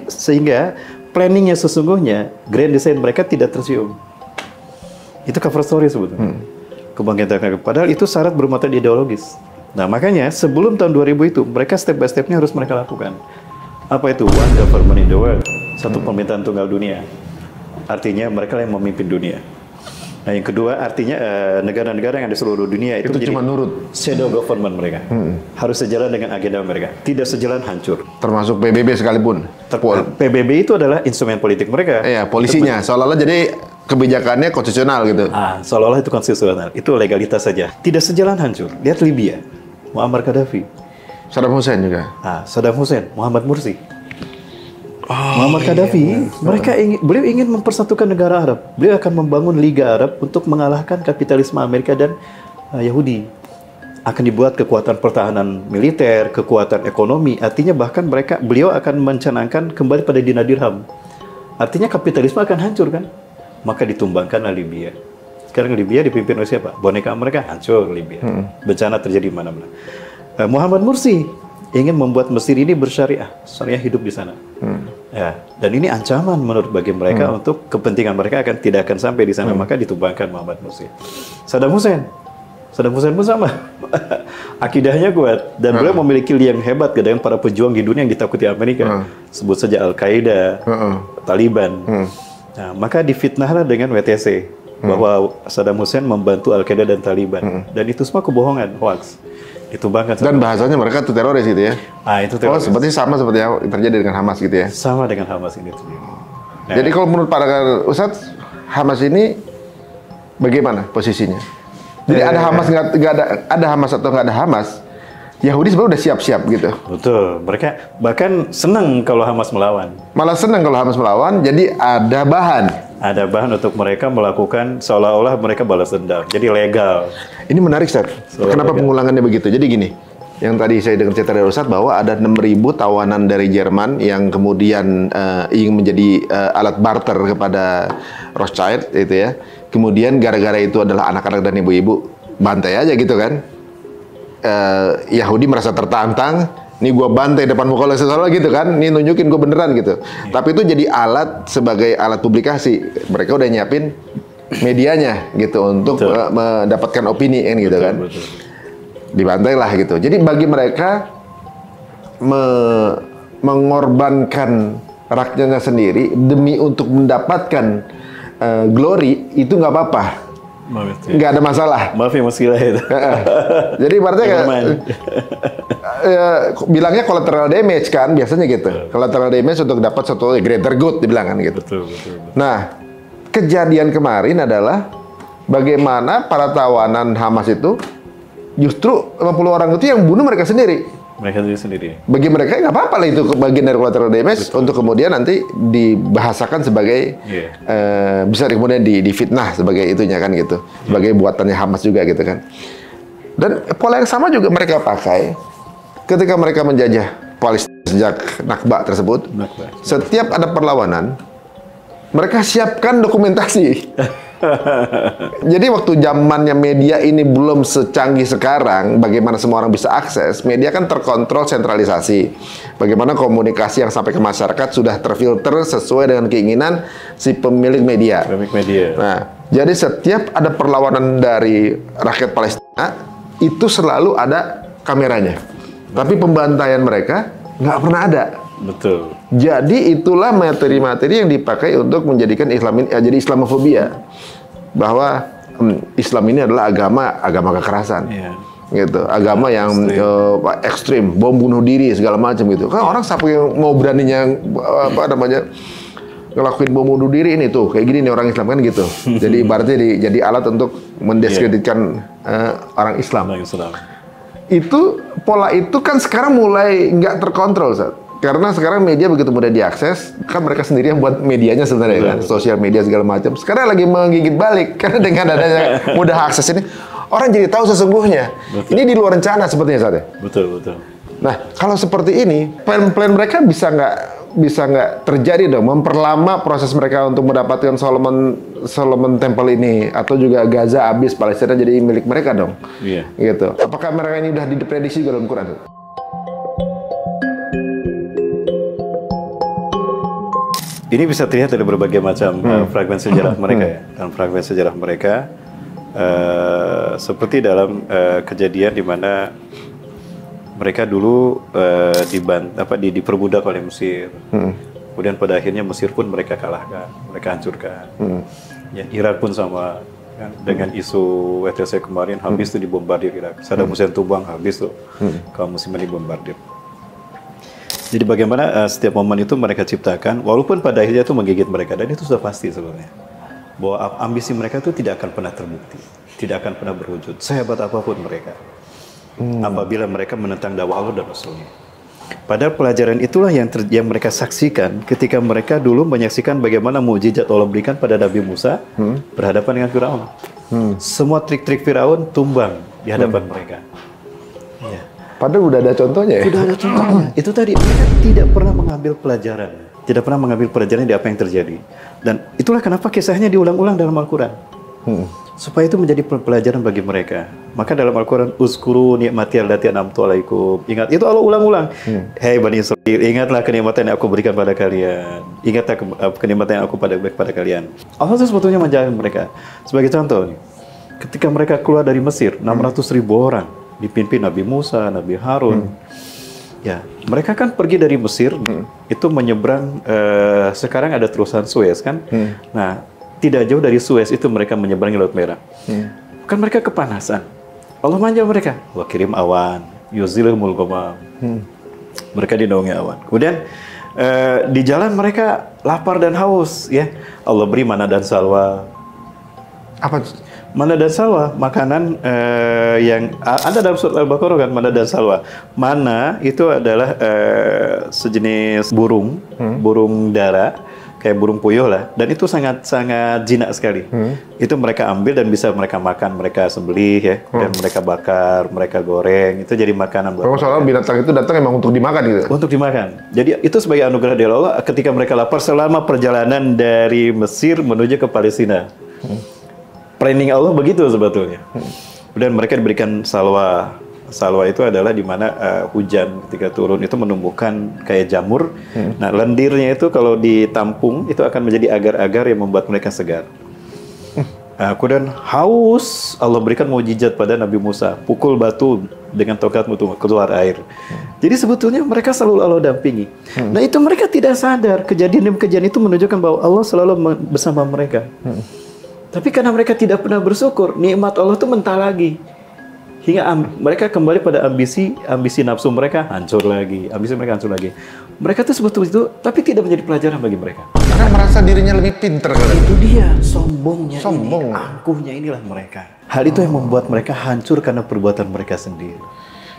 sehingga planningnya sesungguhnya grand design mereka tidak tersium. Itu cover story sebetulnya. Kebangkitan. Padahal itu syarat bermuatan ideologis. Nah makanya sebelum tahun 2000 itu mereka step by stepnya harus mereka lakukan. Apa itu? One government in the world. Satu pemerintahan tunggal dunia. Artinya mereka yang memimpin dunia. Nah yang kedua artinya negara-negara yang ada di seluruh dunia itu cuma nurut shadow government mereka. Harus sejalan dengan agenda mereka. Tidak sejalan hancur. Termasuk PBB sekalipun. PBB itu adalah instrumen politik mereka. Iya, polisinya. Seolah-olah jadi kebijakannya konstitusional gitu. Seolah-olah itu konstitusional. Itu legalitas saja. Tidak sejalan hancur. Lihat Libya. Muammar Gaddafi. Saddam Hussein juga. Saddam Hussein, Muhammad Mursi. Muammar Gaddafi, beliau ingin mempersatukan negara Arab. Beliau akan membangun Liga Arab untuk mengalahkan kapitalisme Amerika dan Yahudi. Akan dibuat kekuatan pertahanan militer, kekuatan ekonomi. Artinya bahkan beliau akan mencanangkan kembali pada dinar dirham. Artinya kapitalisme akan hancur kan? Maka ditumbangkanlah Libya. Sekarang Libya dipimpin oleh siapa? Boneka mereka hancur Libya. Bencana terjadi di mana-mana. Muhammad Mursi ingin membuat Mesir ini bersyariah, syariah hidup di sana. Ya, dan ini ancaman menurut bagi mereka untuk kepentingan mereka tidak akan sampai di sana, maka ditumbangkan Muhammad Mursi. Saddam Hussein pun sama. Akidahnya kuat dan beliau memiliki liang hebat dengan para pejuang di dunia yang ditakuti Amerika. Sebut saja Al-Qaeda, Taliban. Nah, maka difitnahlah dengan WTC bahwa Saddam Hussein membantu Al-Qaeda dan Taliban. Dan itu semua kebohongan, hoax. Ditumbangkan. Dan bahasanya mereka itu teroris gitu ya? Itu teroris. Oh, seperti sama seperti yang terjadi dengan Hamas gitu ya? Sama dengan Hamas ini. Nah, jadi kalau menurut para Ustadz, Hamas ini bagaimana posisinya? Jadi ada Hamas nggak ada Hamas atau nggak ada Hamas, Yahudi sebenarnya udah siap-siap gitu. Betul. Mereka bahkan senang kalau Hamas melawan. Malah senang kalau Hamas melawan, jadi ada bahan. Ada bahan untuk mereka melakukan seolah-olah mereka balas dendam. Jadi legal. Ini menarik, Ustaz. Kenapa pengulangannya begitu? Jadi gini, yang tadi saya dengar cerita dari Ustaz bahwa ada 6.000 tawanan dari Jerman yang kemudian ingin menjadi alat barter kepada Rothschild, itu ya. Kemudian gara-gara itu adalah anak-anak dan ibu-ibu, bantai aja gitu kan. Yahudi merasa tertantang, nih gue bantai depan muka lo seolah gitu kan, nih nunjukin gue beneran gitu. Tapi itu jadi alat sebagai alat publikasi. Mereka udah nyiapin medianya gitu untuk mendapatkan opini kan gitu kan. Dibantai lah gitu. Jadi bagi mereka mengorbankan rakyatnya sendiri demi untuk mendapatkan glory itu nggak apa-apa. Nggak ada masalah. Maaf ya Mas Gila itu. Jadi ibaratnya bilangnya collateral damage kan biasanya gitu. Collateral damage untuk dapat satu greater good dibilang kan gitu. Betul. Nah, kejadian kemarin adalah bagaimana para tawanan Hamas itu justru 50 orang itu yang bunuh mereka sendiri. Mereka sendiri. Bagi mereka nggak apa-apa lah itu bagian dari collateral damage. Betul. Untuk kemudian nanti dibahasakan sebagai bisa kemudian difitnah sebagai itunya kan gitu, sebagai buatannya Hamas juga gitu kan. Dan pola yang sama juga mereka pakai ketika mereka menjajah Palestina sejak Nakba tersebut. Setiap ada perlawanan, mereka siapkan dokumentasi. Jadi waktu zamannya media ini belum secanggih sekarang, bagaimana semua orang bisa akses, media kan terkontrol sentralisasi. Bagaimana komunikasi yang sampai ke masyarakat sudah terfilter sesuai dengan keinginan si pemilik media. Nah, jadi setiap ada perlawanan dari rakyat Palestina, itu selalu ada kameranya. Tapi pembantaian mereka nggak pernah ada. Betul. Jadi itulah materi-materi yang dipakai untuk menjadikan Islam ini jadi Islamofobia, bahwa Islam ini adalah agama kekerasan. gitu, agama yang ekstrim, bom bunuh diri segala macam gitu. Kan orang siapa yang mau beraninya ngelakuin bom bunuh diri ini tuh kayak gini nih orang Islam kan gitu. Jadi ibaratnya jadi alat untuk mendiskreditkan orang Islam. Itu pola itu kan sekarang mulai nggak terkontrol, Ustaz. Karena sekarang media begitu mudah diakses, kan mereka sendiri yang buat medianya sebenarnya kan, sosial media segala macam. Sekarang lagi menggigit balik karena dengan adanya mudah akses ini, orang jadi tahu sesungguhnya. Betul. Ini di luar rencana sepertinya saat ya. Betul. Nah, kalau seperti ini, plan-plan mereka bisa nggak terjadi dong, memperlama proses mereka untuk mendapatkan Solomon Temple ini atau juga Gaza habis Palestina jadi milik mereka dong. Iya. Gitu. Apakah mereka ini udah diprediksi dalam Quran? Ini bisa terlihat dari berbagai macam fragmen sejarah mereka ya. Dan fragmen sejarah mereka seperti dalam kejadian di mana mereka dulu diperbudak oleh Mesir. Kemudian pada akhirnya Mesir pun mereka kalahkan, mereka hancurkan. Ya, Irak pun sama kan, dengan isu WTC kemarin habis tuh dibombardir Irak. Saddam Hussein tumbang habis tuh kaum muslimin dibombardir. Jadi bagaimana setiap momen itu mereka ciptakan, walaupun pada akhirnya itu menggigit mereka, dan itu sudah pasti sebenarnya. Bahwa ambisi mereka itu tidak akan pernah terbukti, tidak akan pernah berwujud, sehebat apapun mereka. Apabila mereka menentang dakwah Allah dan Rasulnya. Padahal pelajaran itulah yang mereka saksikan ketika mereka dulu menyaksikan bagaimana mukjizat Allah berikan pada Nabi Musa berhadapan dengan Firaun. Semua trik-trik Firaun tumbang di hadapan mereka. Ya. Padahal udah ada contohnya ya? Sudah ada contohnya. Itu tadi, mereka tidak pernah mengambil pelajaran. Tidak pernah mengambil pelajaran dari apa yang terjadi. Dan itulah kenapa kisahnya diulang-ulang dalam Al-Quran. Supaya itu menjadi pelajaran bagi mereka. Maka dalam Al-Quran, Uzkuru ni'mati allati an'amtu alaikum. Ingat, itu Allah ulang-ulang. Hei Bani Israil, ingatlah kenikmatan yang aku berikan pada kalian. Ingatlah kenikmatan yang aku berikan pada kalian. Allah itu sebetulnya menjaga mereka. Sebagai contoh, ketika mereka keluar dari Mesir, 600.000 orang. Dipimpin Nabi Musa, Nabi Harun. Ya, mereka kan pergi dari Mesir, itu menyeberang, sekarang ada terusan Suez kan. Nah, tidak jauh dari Suez itu mereka menyeberangi Laut Merah. Kan mereka kepanasan. Allah manja mereka. Allah kirim awan, yuzilhumul ghamam. Mereka dinaungi awan. Kemudian di jalan mereka lapar dan haus, ya. Allah beri mana dan salwa. Apa? Mana dan salwa, makanan yang ada dalam surat Al-Baqarah kan, mana dan salwa. Mana itu adalah sejenis burung, burung dara, kayak burung puyuh lah, dan itu sangat jinak sekali. Itu mereka ambil dan bisa mereka makan, mereka sembelih ya, dan mereka bakar, mereka goreng, itu jadi makanan buat mereka. Soalnya binatang itu datang emang untuk dimakan gitu? Untuk dimakan. Jadi itu sebagai anugerah dari Allah ketika mereka lapar selama perjalanan dari Mesir menuju ke Palestina. Planning Allah begitu sebetulnya. Kemudian mereka diberikan salwa. Salwa itu adalah di mana hujan ketika turun itu menumbuhkan kayak jamur. Nah, lendirnya itu kalau ditampung itu akan menjadi agar-agar yang membuat mereka segar. Kemudian haus, Allah berikan mukjizat pada Nabi Musa. Pukul batu dengan tongkatmu tuh keluar air. Jadi sebetulnya mereka selalu Allah dampingi. Nah, itu mereka tidak sadar. Kejadian itu menunjukkan bahwa Allah selalu bersama mereka. Tapi karena mereka tidak pernah bersyukur, nikmat Allah itu mentah lagi. Hingga mereka kembali pada ambisi nafsu mereka hancur lagi. Ambisi mereka hancur lagi. Mereka itu sebetulnya itu, tapi tidak menjadi pelajaran bagi mereka. Karena merasa dirinya lebih pinter. Itu dia, sombongnya ini, angkuhnya inilah mereka. Hal itu yang membuat mereka hancur karena perbuatan mereka sendiri.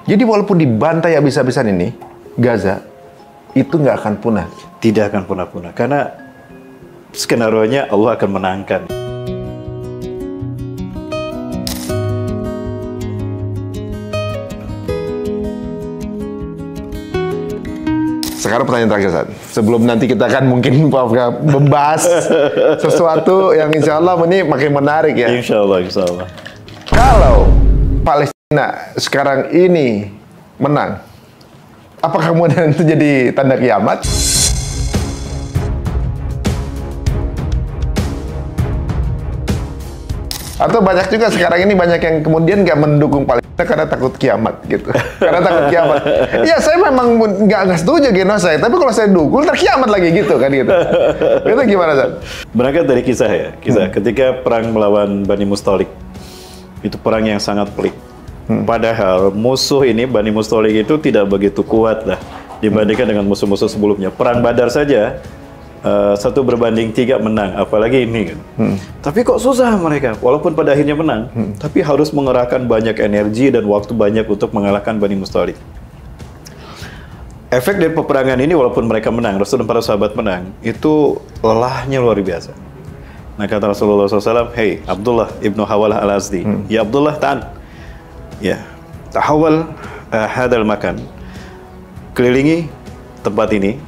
Jadi walaupun dibantai habis-habisan ini, Gaza, itu nggak akan punah? Tidak akan punah-punah. Karena skenario-nya Allah akan menangkan. Sekarang pertanyaan terakhir, Ustaz. Sebelum nanti kita akan mungkin membahas sesuatu yang insya Allah ini makin menarik ya. Insya Allah. Kalau Palestina sekarang ini menang, apakah kemudian itu jadi tanda kiamat? Atau banyak juga sekarang ini banyak yang kemudian nggak mendukung Palestina karena takut kiamat gitu. Karena takut kiamat. Iya, saya memang nggak setuju genosida, tapi kalau saya dukung ntar kiamat lagi gitu kan gitu. Itu gimana, Zat? Berangkat dari kisah ya, ketika perang melawan Bani Mustalik. Itu perang yang sangat pelik. Padahal musuh ini Bani Mustalik itu tidak begitu kuat lah dibandingkan dengan musuh-musuh sebelumnya. Perang Badar saja 1 berbanding 3 menang, apalagi ini kan. Tapi kok susah mereka, walaupun pada akhirnya menang, tapi harus mengerahkan banyak energi dan waktu banyak untuk mengalahkan Bani Mustalik. Efek dari peperangan ini, walaupun mereka menang, Rasul dan para sahabat menang, itu lelahnya luar biasa. Nah, kata Rasulullah SAW, "Hei Abdullah ibnu Hawalah al-Azdi, ya Abdullah, ta'an, ya, tahawal hadal makan, kelilingi tempat ini,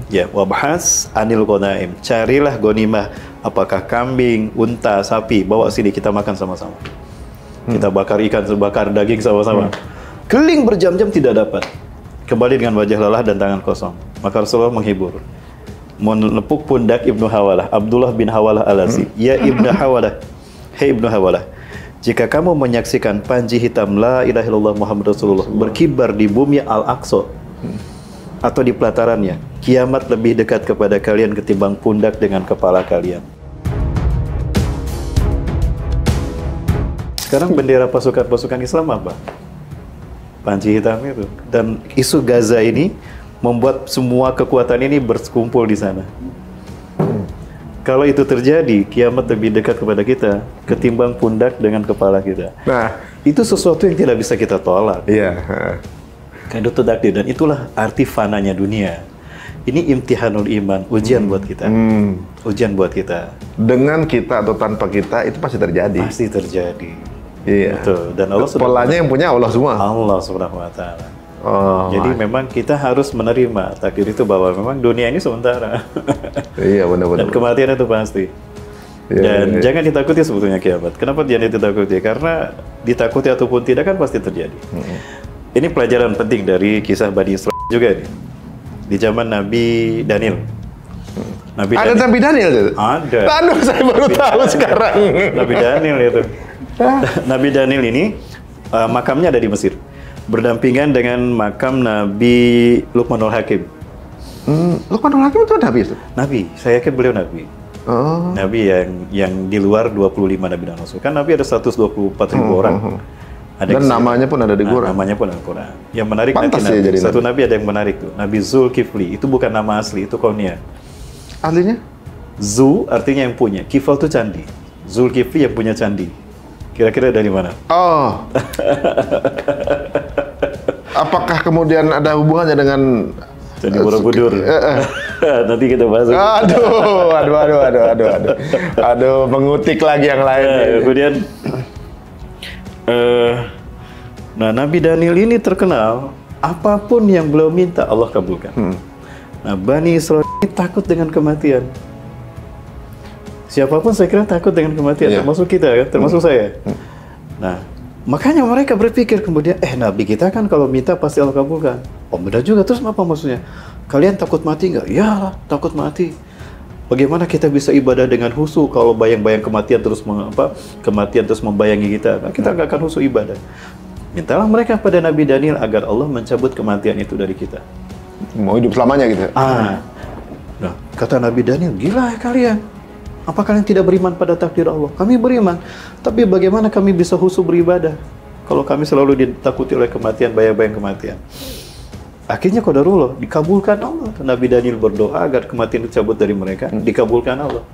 ya, wabhas anil ghanaim, carilah ghanimah, apakah kambing, unta, sapi, bawa sini kita makan sama-sama. Kita bakar ikan, bakar daging sama-sama." Keliling berjam-jam tidak dapat. Kembali dengan wajah lelah dan tangan kosong. Maka Rasulullah menghibur. Menepuk pundak Ibnu Hawalah, Abdullah bin Hawalah al-Azdi. "Ya Ibnu Hawalah, hei Ibnu Hawalah, jika kamu menyaksikan panji hitam la ilaha illallah Muhammad Rasulullah berkibar di bumi Al-Aqsa atau di pelatarannya, kiamat lebih dekat kepada kalian ketimbang pundak dengan kepala kalian." Sekarang bendera pasukan-pasukan Islam apa? Panji hitam itu. Dan isu Gaza ini membuat semua kekuatan ini berkumpul di sana. Kalau itu terjadi, kiamat lebih dekat kepada kita ketimbang pundak dengan kepala kita. Nah, itu sesuatu yang tidak bisa kita tolak. iya. Karena itu takdir, dan itulah arti fananya dunia. Ini imtihanul iman, ujian buat kita. Ujian buat kita. Dengan kita atau tanpa kita, itu pasti terjadi. Pasti terjadi. Iya. Betul. Dan Allah polanya yang punya Allah semua. Allah Subhanahu wa taala. Oh, jadi memang kita harus menerima takdir itu, bahwa memang dunia ini sementara. Iya, benar-benar. Dan kematian itu pasti. Iya, Dan iya. jangan ditakuti sebetulnya kiamat. Kenapa jangan ditakuti? Karena ditakuti ataupun tidak kan pasti terjadi. Ini pelajaran penting dari kisah Bani Israil juga nih. Di zaman Nabi Daniel. Ada Nabi Daniel itu? Ada. Aduh, saya baru tahu sekarang. Nabi Daniel itu. Nabi Daniel ini makamnya ada di Mesir. Berdampingan dengan makam Nabi Luqmanul Hakim. Luqmanul Hakim itu Nabi itu? Nabi, saya yakin beliau Nabi. Oh. Nabi yang di luar 25 Nabi dan Rasul. Kan Nabi ada 124.000 orang. Ada Dan namanya pun ada di Quran. Namanya pun ada di Quran. Yang menarik Pantas nanti ya jadi satu Nabi. Nabi ada yang menarik tuh. Nabi Zulkifli. Itu bukan nama asli, itu kaunia. Aslinya? Zu artinya yang punya. Kifal itu candi. Zulkifli yang punya candi. Kira-kira dari mana? Oh. Apakah kemudian ada hubungannya dengan Candi Borobudur? Nanti kita bahas. Aduh, mengutik lagi yang lain. Kemudian, nah Nabi Daniel ini terkenal, apapun yang beliau minta Allah kabulkan. Nah, Bani Israil ini takut dengan kematian. Siapapun saya kira takut dengan kematian, termasuk kita kan, termasuk saya. Nah, makanya mereka berpikir kemudian, Nabi kita kan kalau minta pasti Allah kabulkan. Oh, benar juga. Terus apa maksudnya? Kalian takut mati nggak? Ya, takut mati. Bagaimana kita bisa ibadah dengan khusyuk kalau bayang-bayang kematian terus membayangi kita? Nah, kita nggak akan khusyuk ibadah. Mintalah mereka pada Nabi Daniel agar Allah mencabut kematian itu dari kita. Mau hidup selamanya gitu. Nah, kata Nabi Daniel, gila ya kalian. Apa kalian tidak beriman pada takdir Allah? Kami beriman. Tapi bagaimana kami bisa khusyuk beribadah kalau kami selalu ditakuti oleh kematian, bayang-bayang kematian? Akhirnya qadarullah, dikabulkan Allah. Nabi Daniel berdoa agar kematian dicabut dari mereka, dikabulkan Allah.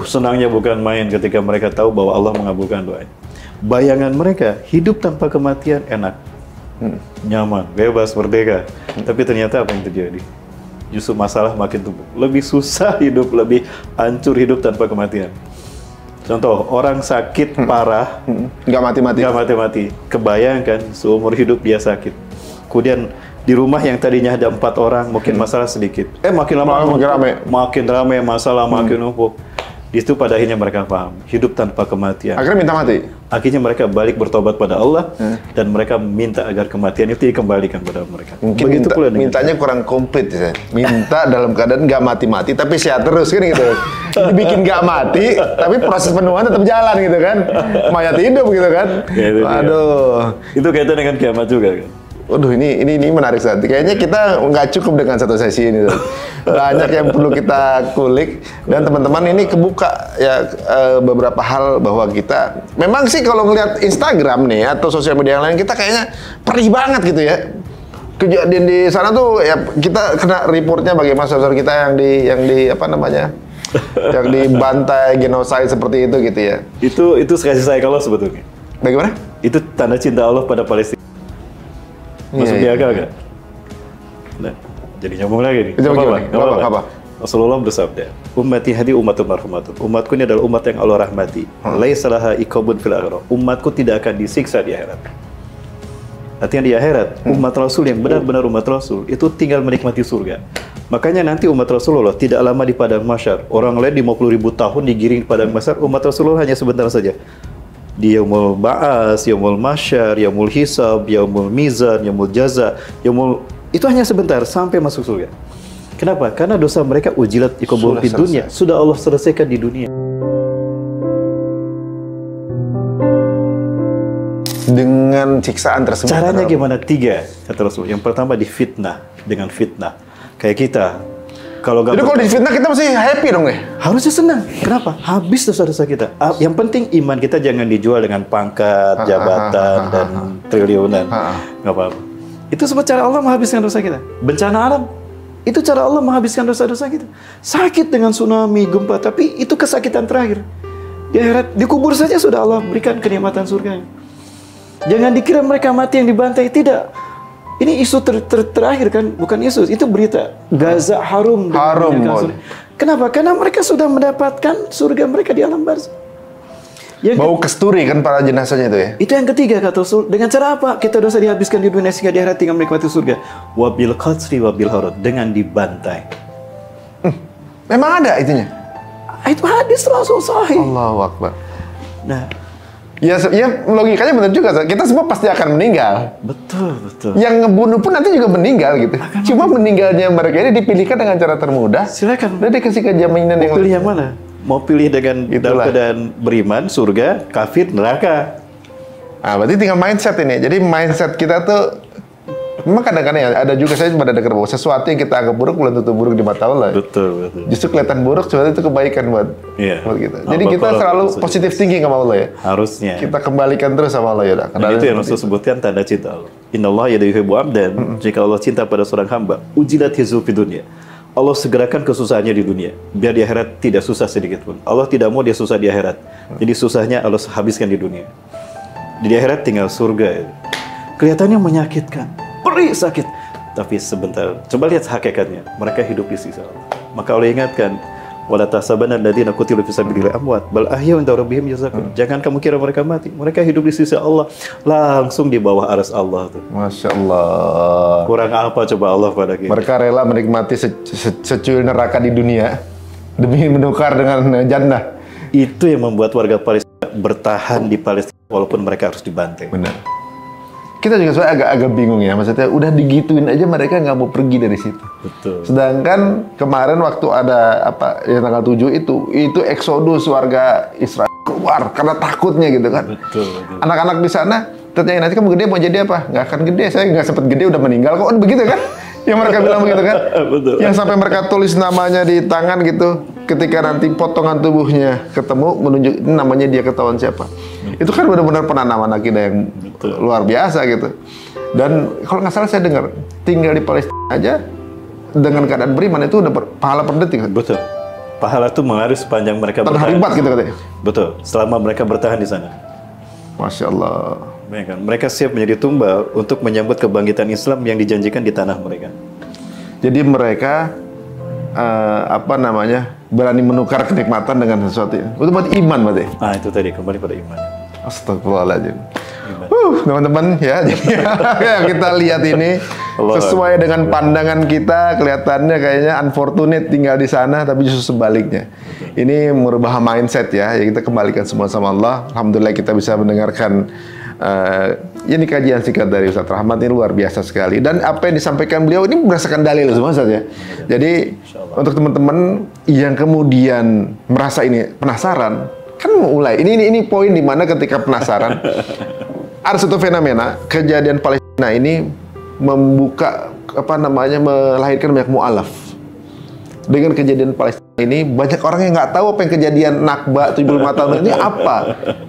Senangnya bukan main ketika mereka tahu bahwa Allah mengabulkan doanya. Bayangan mereka, hidup tanpa kematian enak, nyaman, bebas, merdeka. Tapi ternyata apa yang terjadi? Justru masalah makin tumbuh. Lebih susah hidup, lebih hancur hidup tanpa kematian. Contoh, orang sakit parah, nggak mati-mati. Kebayangkan seumur hidup dia sakit. Kemudian di rumah yang tadinya ada 4 orang, mungkin masalah sedikit. Makin lama makin ramai masalah, makin numpuk. Di situ pada akhirnya mereka paham, hidup tanpa kematian. Akhirnya minta mati. Akhirnya mereka balik bertobat pada Allah dan mereka minta agar kematian itu dikembalikan pada mereka. Mungkin mintanya kurang komplit ya. Minta dalam keadaan nggak mati-mati tapi sehat terus kan gitu. Dibikin nggak mati tapi proses penuhan tetap jalan gitu kan. Mayat hidup gitu kan. Ya, itu aduh. Itu kaitan dengan kiamat juga kan. Waduh, ini menarik Ustaz. Kayaknya kita nggak cukup dengan satu sesi ini, Ustaz. Banyak yang perlu kita kulik, dan teman-teman ini kebuka ya beberapa hal bahwa kita memang sih kalau ngelihat Instagram nih atau sosial media yang lain, kita kayaknya perih banget gitu ya. Kejadian di sana tuh ya kita kena reportnya bagaimana saudara kita yang di apa namanya? Yang dibantai, genocide seperti itu gitu ya. Itu kasih saya kalau sebetulnya. Bagaimana? Itu tanda cinta Allah pada Palestina. Masuk di akal nggak? Nah, jadi nyambung lagi nih. Itu apa? Rasulullah bersabda, ummati hadi ummatun marhumatun. Umatku ini adalah umat yang Allah rahmati. Laisa laha iqabun fil akhirah. Umatku tidak akan disiksa di akhirat. Artinya di akhirat, umat Rasul yang benar-benar umat Rasul itu tinggal menikmati surga. Makanya nanti umat Rasulullah tidak lama di padang mahsyar. Orang lain 50.000 tahun digiring di padang mahsyar, umat Rasulullah hanya sebentar saja. Di yaumul ba'as, yaumul mahsyar, yaumul hisab, yaumul mizan, yaumul jaza, itu hanya sebentar sampai masuk surga. Kenapa? Karena dosa mereka ujilat iqabul fid dunya, sudah Allah selesaikan di dunia. Dengan siksaan tersebut. Caranya gimana? 3 kata Rasul. Yang pertama difitnah dengan fitnah. Kayak kita. Jadi kalau difitnah kita masih happy dong ya? Harusnya senang. Kenapa? Habis dosa-dosa kita. Yang penting iman kita jangan dijual dengan pangkat, jabatan, dan triliunan. Nggak apa-apa. Itu sebab cara Allah menghabiskan dosa kita. Bencana alam. Itu cara Allah menghabiskan dosa-dosa kita. Sakit dengan tsunami, gempa, tapi itu kesakitan terakhir. Di akhirat, dikubur saja sudah Allah berikan kenikmatan surga. Jangan dikira mereka mati yang dibantai. Tidak. Ini isu terakhir kan, bukan isu, itu berita. Gaza harum. Kenapa? Karena mereka sudah mendapatkan surga mereka di alam barzakh. Bau kesturi kan para jenazahnya itu ya? Itu yang ketiga kata Rasul. Dengan cara apa? Kita dosa dihabiskan di dunia sehingga di akhirat tinggal menikmati surga. Wabil qatri wabil harod. Dengan dibantai. Memang ada itunya? Itu hadis Rasul sahih. Allahu Akbar. Nah, ya logikanya benar juga. Kita semua pasti akan meninggal. Betul. Yang ngebunuh pun nanti juga meninggal gitu. Cuma meninggalnya mereka ini dipilihkan dengan cara termudah. Silakan. Dan dikasih kejaminan yang pilih yang mana? Mau pilih dengan dalam keadaan beriman, surga, kafir, neraka. Berarti tinggal mindset ini. Jadi mindset kita tuh memang kadang-kadang ya, ada juga saya pada dengar bahwa sesuatu yang kita anggap buruk belum tentu buruk di mata Allah. Betul. Justru kelihatan buruk, sebenarnya itu kebaikan buat kita. Jadi kita selalu positif thinking sama Allah ya. Harusnya. Kita kembalikan terus sama Allah ya. Dan itu yang Rasul sebutkan tanda cinta Allah. Innallaha yuhibbu 'abdan. Jika Allah cinta pada seorang hamba, ujilat hizu fid dunya. Allah segerakan kesusahannya di dunia, biar di akhirat tidak susah sedikit pun. Allah tidak mau dia susah di akhirat. Jadi susahnya Allah habiskan di dunia. Di akhirat tinggal surga. Kelihatannya menyakitkan, perih sakit. Tapi sebentar, coba lihat hakikatnya. Mereka hidup di sisi Allah. Maka Allah ingatkan, wala tahsabanna alladziina qutilu fi sabilillahi amwat bal ahya'un 'inda rabbihim yurzaqun. Jangan kamu kira mereka mati. Mereka hidup di sisi Allah, langsung di bawah arsy Allah tuh. Masya Allah. Kurang apa coba Allah pada kita? Mereka rela menikmati secuil neraka di dunia demi menukar dengan jannah. Itu yang membuat warga Palestina bertahan di Palestina walaupun mereka harus dibantai. Benar. Kita juga sebenarnya agak bingung ya, maksudnya udah digituin aja mereka nggak mau pergi dari situ. Betul. Sedangkan kemarin waktu ada yang tanggal 7 itu eksodus warga Israel keluar karena takutnya gitu kan. Betul. Anak-anak di sana tertanya, nanti kamu gede mau jadi apa? Nggak akan gede, saya nggak sempet gede udah meninggal kok, begitu kan? Yang mereka bilang begitu kan? Betul. Yang sampai mereka tulis namanya di tangan gitu, ketika nanti potongan tubuhnya ketemu menunjuk namanya dia ketahuan siapa. Itu kan benar-benar penanaman akidah yang luar biasa gitu. Dan kalau nggak salah saya dengar tinggal di Palestina aja dengan keadaan beriman itu udah pahala per detik. Betul. Pahala itu mengalir sepanjang mereka terharibat gitu katanya. Betul. Selama mereka bertahan di sana. Masya Allah. Mereka siap menjadi tumbal untuk menyambut kebangkitan Islam yang dijanjikan di tanah mereka. Jadi mereka berani menukar kenikmatan dengan sesuatu. Itu berarti iman berarti. Itu tadi kembali pada iman. Astagfirullahaladzim. Teman-teman ya, jadi kita lihat ini sesuai dengan pandangan kita, kelihatannya kayaknya unfortunate tinggal di sana, tapi justru sebaliknya. Ini merubah mindset ya, kita kembalikan semua sama Allah. Alhamdulillah kita bisa mendengarkan ini kajian singkat dari Ustaz Rahmat, ini luar biasa sekali. Dan apa yang disampaikan beliau ini berdasarkan dalil semua Ustaz ya. Jadi untuk teman-teman yang kemudian merasa ini penasaran, kan mulai ini poin di mana ketika penasaran ada satu fenomena kejadian Palestina ini membuka melahirkan banyak mu'alaf. Dengan kejadian Palestina ini, banyak orang yang nggak tahu apa yang kejadian Nakba 75 tahun ini apa.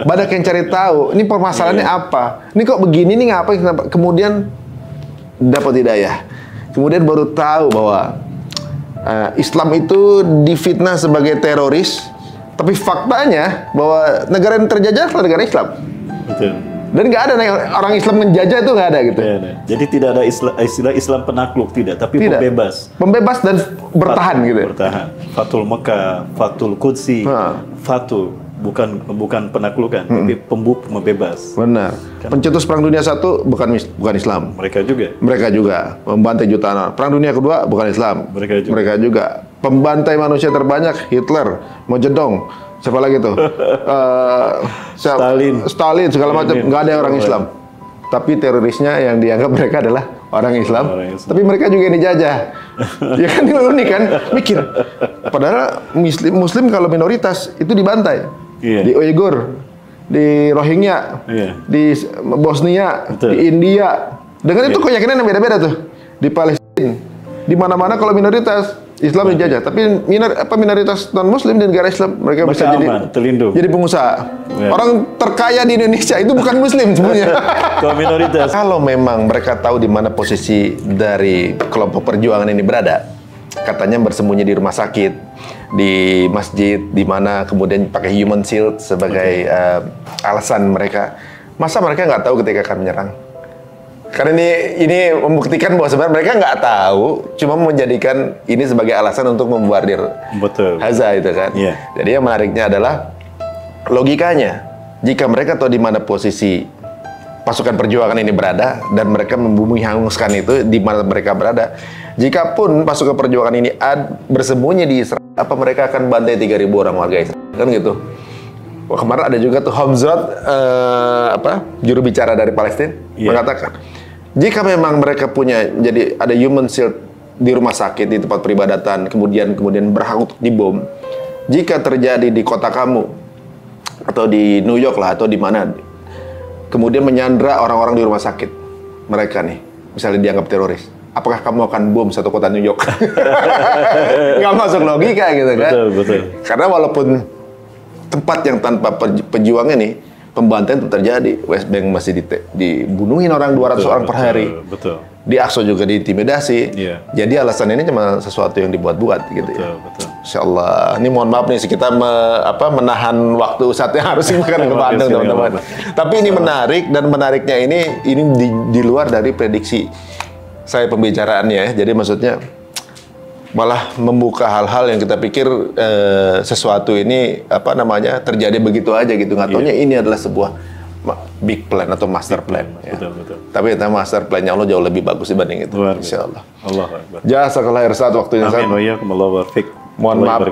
Banyak yang cari tahu, ini permasalahannya apa. Ini kok begini, ini ngapain, kenapa. Kemudian dapat hidayah. Kemudian baru tahu bahwa Islam itu difitnah sebagai teroris, tapi faktanya bahwa negara yang terjajah adalah negara Islam. Betul. Dan nggak ada orang Islam menjajah itu nggak ada gitu. Jadi tidak ada istilah Islam penakluk, tidak, tapi pembebas. Pembebas dan bertahan gitu. Bertahan. Fatul Mekah, Fatul Qudsi, Fatul bukan penaklukan, tapi pembebas. Benar. Pencetus Perang Dunia I bukan Islam. Mereka juga membantai jutaan orang. Perang Dunia Kedua bukan Islam. Mereka juga. Pembantai manusia terbanyak Hitler, Mao Zedong. Siapa lagi tuh? Stalin segala macam, nggak ada orang Islam. Tapi terorisnya yang dianggap mereka adalah orang Islam. Tapi mereka juga yang dijajah. Ya kan, ini unik kan? Mikir. Padahal Muslim kalau minoritas itu dibantai. Di Uighur, di Rohingya, di Bosnia, di India. Dengan itu keyakinan yang beda-beda tuh. Di Palestina, di mana-mana kalau minoritas Islam dijajah, tapi minoritas non-Muslim di negara Islam mereka bisa terlindung. Jadi pengusaha. Orang terkaya di Indonesia itu bukan Muslim sebenarnya. Kalau minoritas. Kalau memang mereka tahu di mana posisi dari kelompok perjuangan ini berada, katanya bersembunyi di rumah sakit, di masjid, di mana kemudian pakai human shield sebagai alasan mereka. Masa mereka nggak tahu ketika akan menyerang? Karena ini membuktikan bahwa sebenarnya mereka nggak tahu, cuma menjadikan ini sebagai alasan untuk membordir Gaza itu kan. Jadi yang menariknya adalah logikanya, jika mereka tahu di mana posisi pasukan perjuangan ini berada dan mereka membumi hanguskan itu di mana mereka berada, jikapun pasukan perjuangan ini bersembunyi di Israel, apa mereka akan bantai 3.000 orang warga Israel kan gitu. Wah, kemarin ada juga tuh Hamzat juru bicara dari Palestina mengatakan, jika memang mereka punya, jadi ada human shield di rumah sakit, di tempat peribadatan, kemudian berhak untuk dibom, jika terjadi di kota kamu atau di New York lah atau di mana, kemudian menyandra orang-orang di rumah sakit mereka nih, misalnya dianggap teroris, apakah kamu akan bom satu kota New York? Nggak masuk logika gitu kan? Betul. Karena walaupun tempat yang tanpa pejuang ini, pembantaian itu terjadi. West Bank masih dibunuhin orang 200 orang per hari. Betul. Di Aqsa juga diintimidasi. Jadi alasan ini cuma sesuatu yang dibuat-buat gitu. Betul. Insya Allah. Ini mohon maaf nih, kita menahan waktu saatnya harus makan ke Bandung teman-teman. Tapi ini menarik, dan menariknya ini di luar dari prediksi saya pembicaraannya. Jadi maksudnya malah membuka hal-hal yang kita pikir sesuatu ini terjadi begitu aja gitu. Nggak taunya ini adalah sebuah big plan atau master plan. Betul. Tapi ternyata master plan-nya Allah jauh lebih bagus dibanding itu. Insya Allah. Allahu Akbar. Jazakallahu khairan Ustaz, waktunya Ustaz. Amin wa iyyakum, Allahu barik. Mohon maaf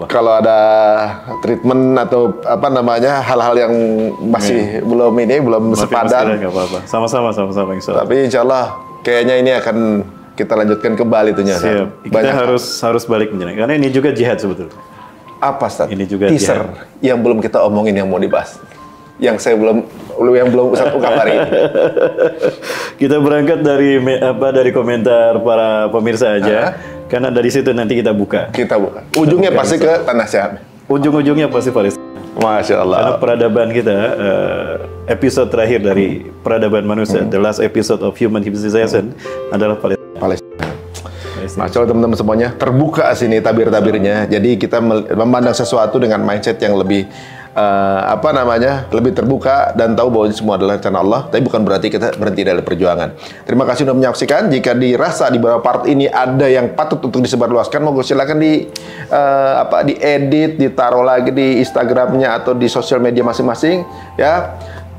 kalau ada treatment atau hal-hal yang masih belum sepadan. Sama-sama insya Allah. Tapi insya Allah kayaknya ini akan kita lanjutkan kembali tuhnya. Siap. Kita harus balik menjelaskan. Karena ini juga jihad sebetulnya. Apa, Ustaz? Ini juga teaser jihad yang belum kita omongin yang mau dibahas. Yang belum Ustaz ungkap hari ini. Kita berangkat dari komentar para pemirsa aja. Karena dari situ nanti kita buka. Ujungnya pasti ke Tanah Syam. Ujung-ujungnya pasti Palestina. Masya Allah. Karena peradaban kita, episode terakhir dari peradaban manusia, the last episode of human civilization adalah Palestina. Masya Allah teman-teman semuanya, terbuka sini tabir-tabirnya. Jadi kita memandang sesuatu dengan mindset yang lebih lebih terbuka dan tahu bahwa ini semua adalah rencana Allah. Tapi bukan berarti kita berhenti dari perjuangan. Terima kasih sudah menyaksikan. Jika dirasa di beberapa part ini ada yang patut untuk disebarluaskan, monggo silakan diedit, ditaruh lagi di Instagramnya atau di sosial media masing-masing, ya.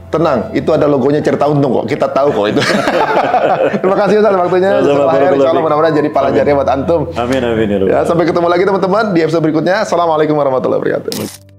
Tenang, itu ada logonya Cerita Untung kok. Kita tahu kok itu. Terima kasih Ustaz waktunya. Insyaallah mudah-mudahan jadi pelajaran buat antum. Amin. Ya, sampai ketemu lagi teman-teman di episode berikutnya. Assalamualaikum warahmatullahi wabarakatuh.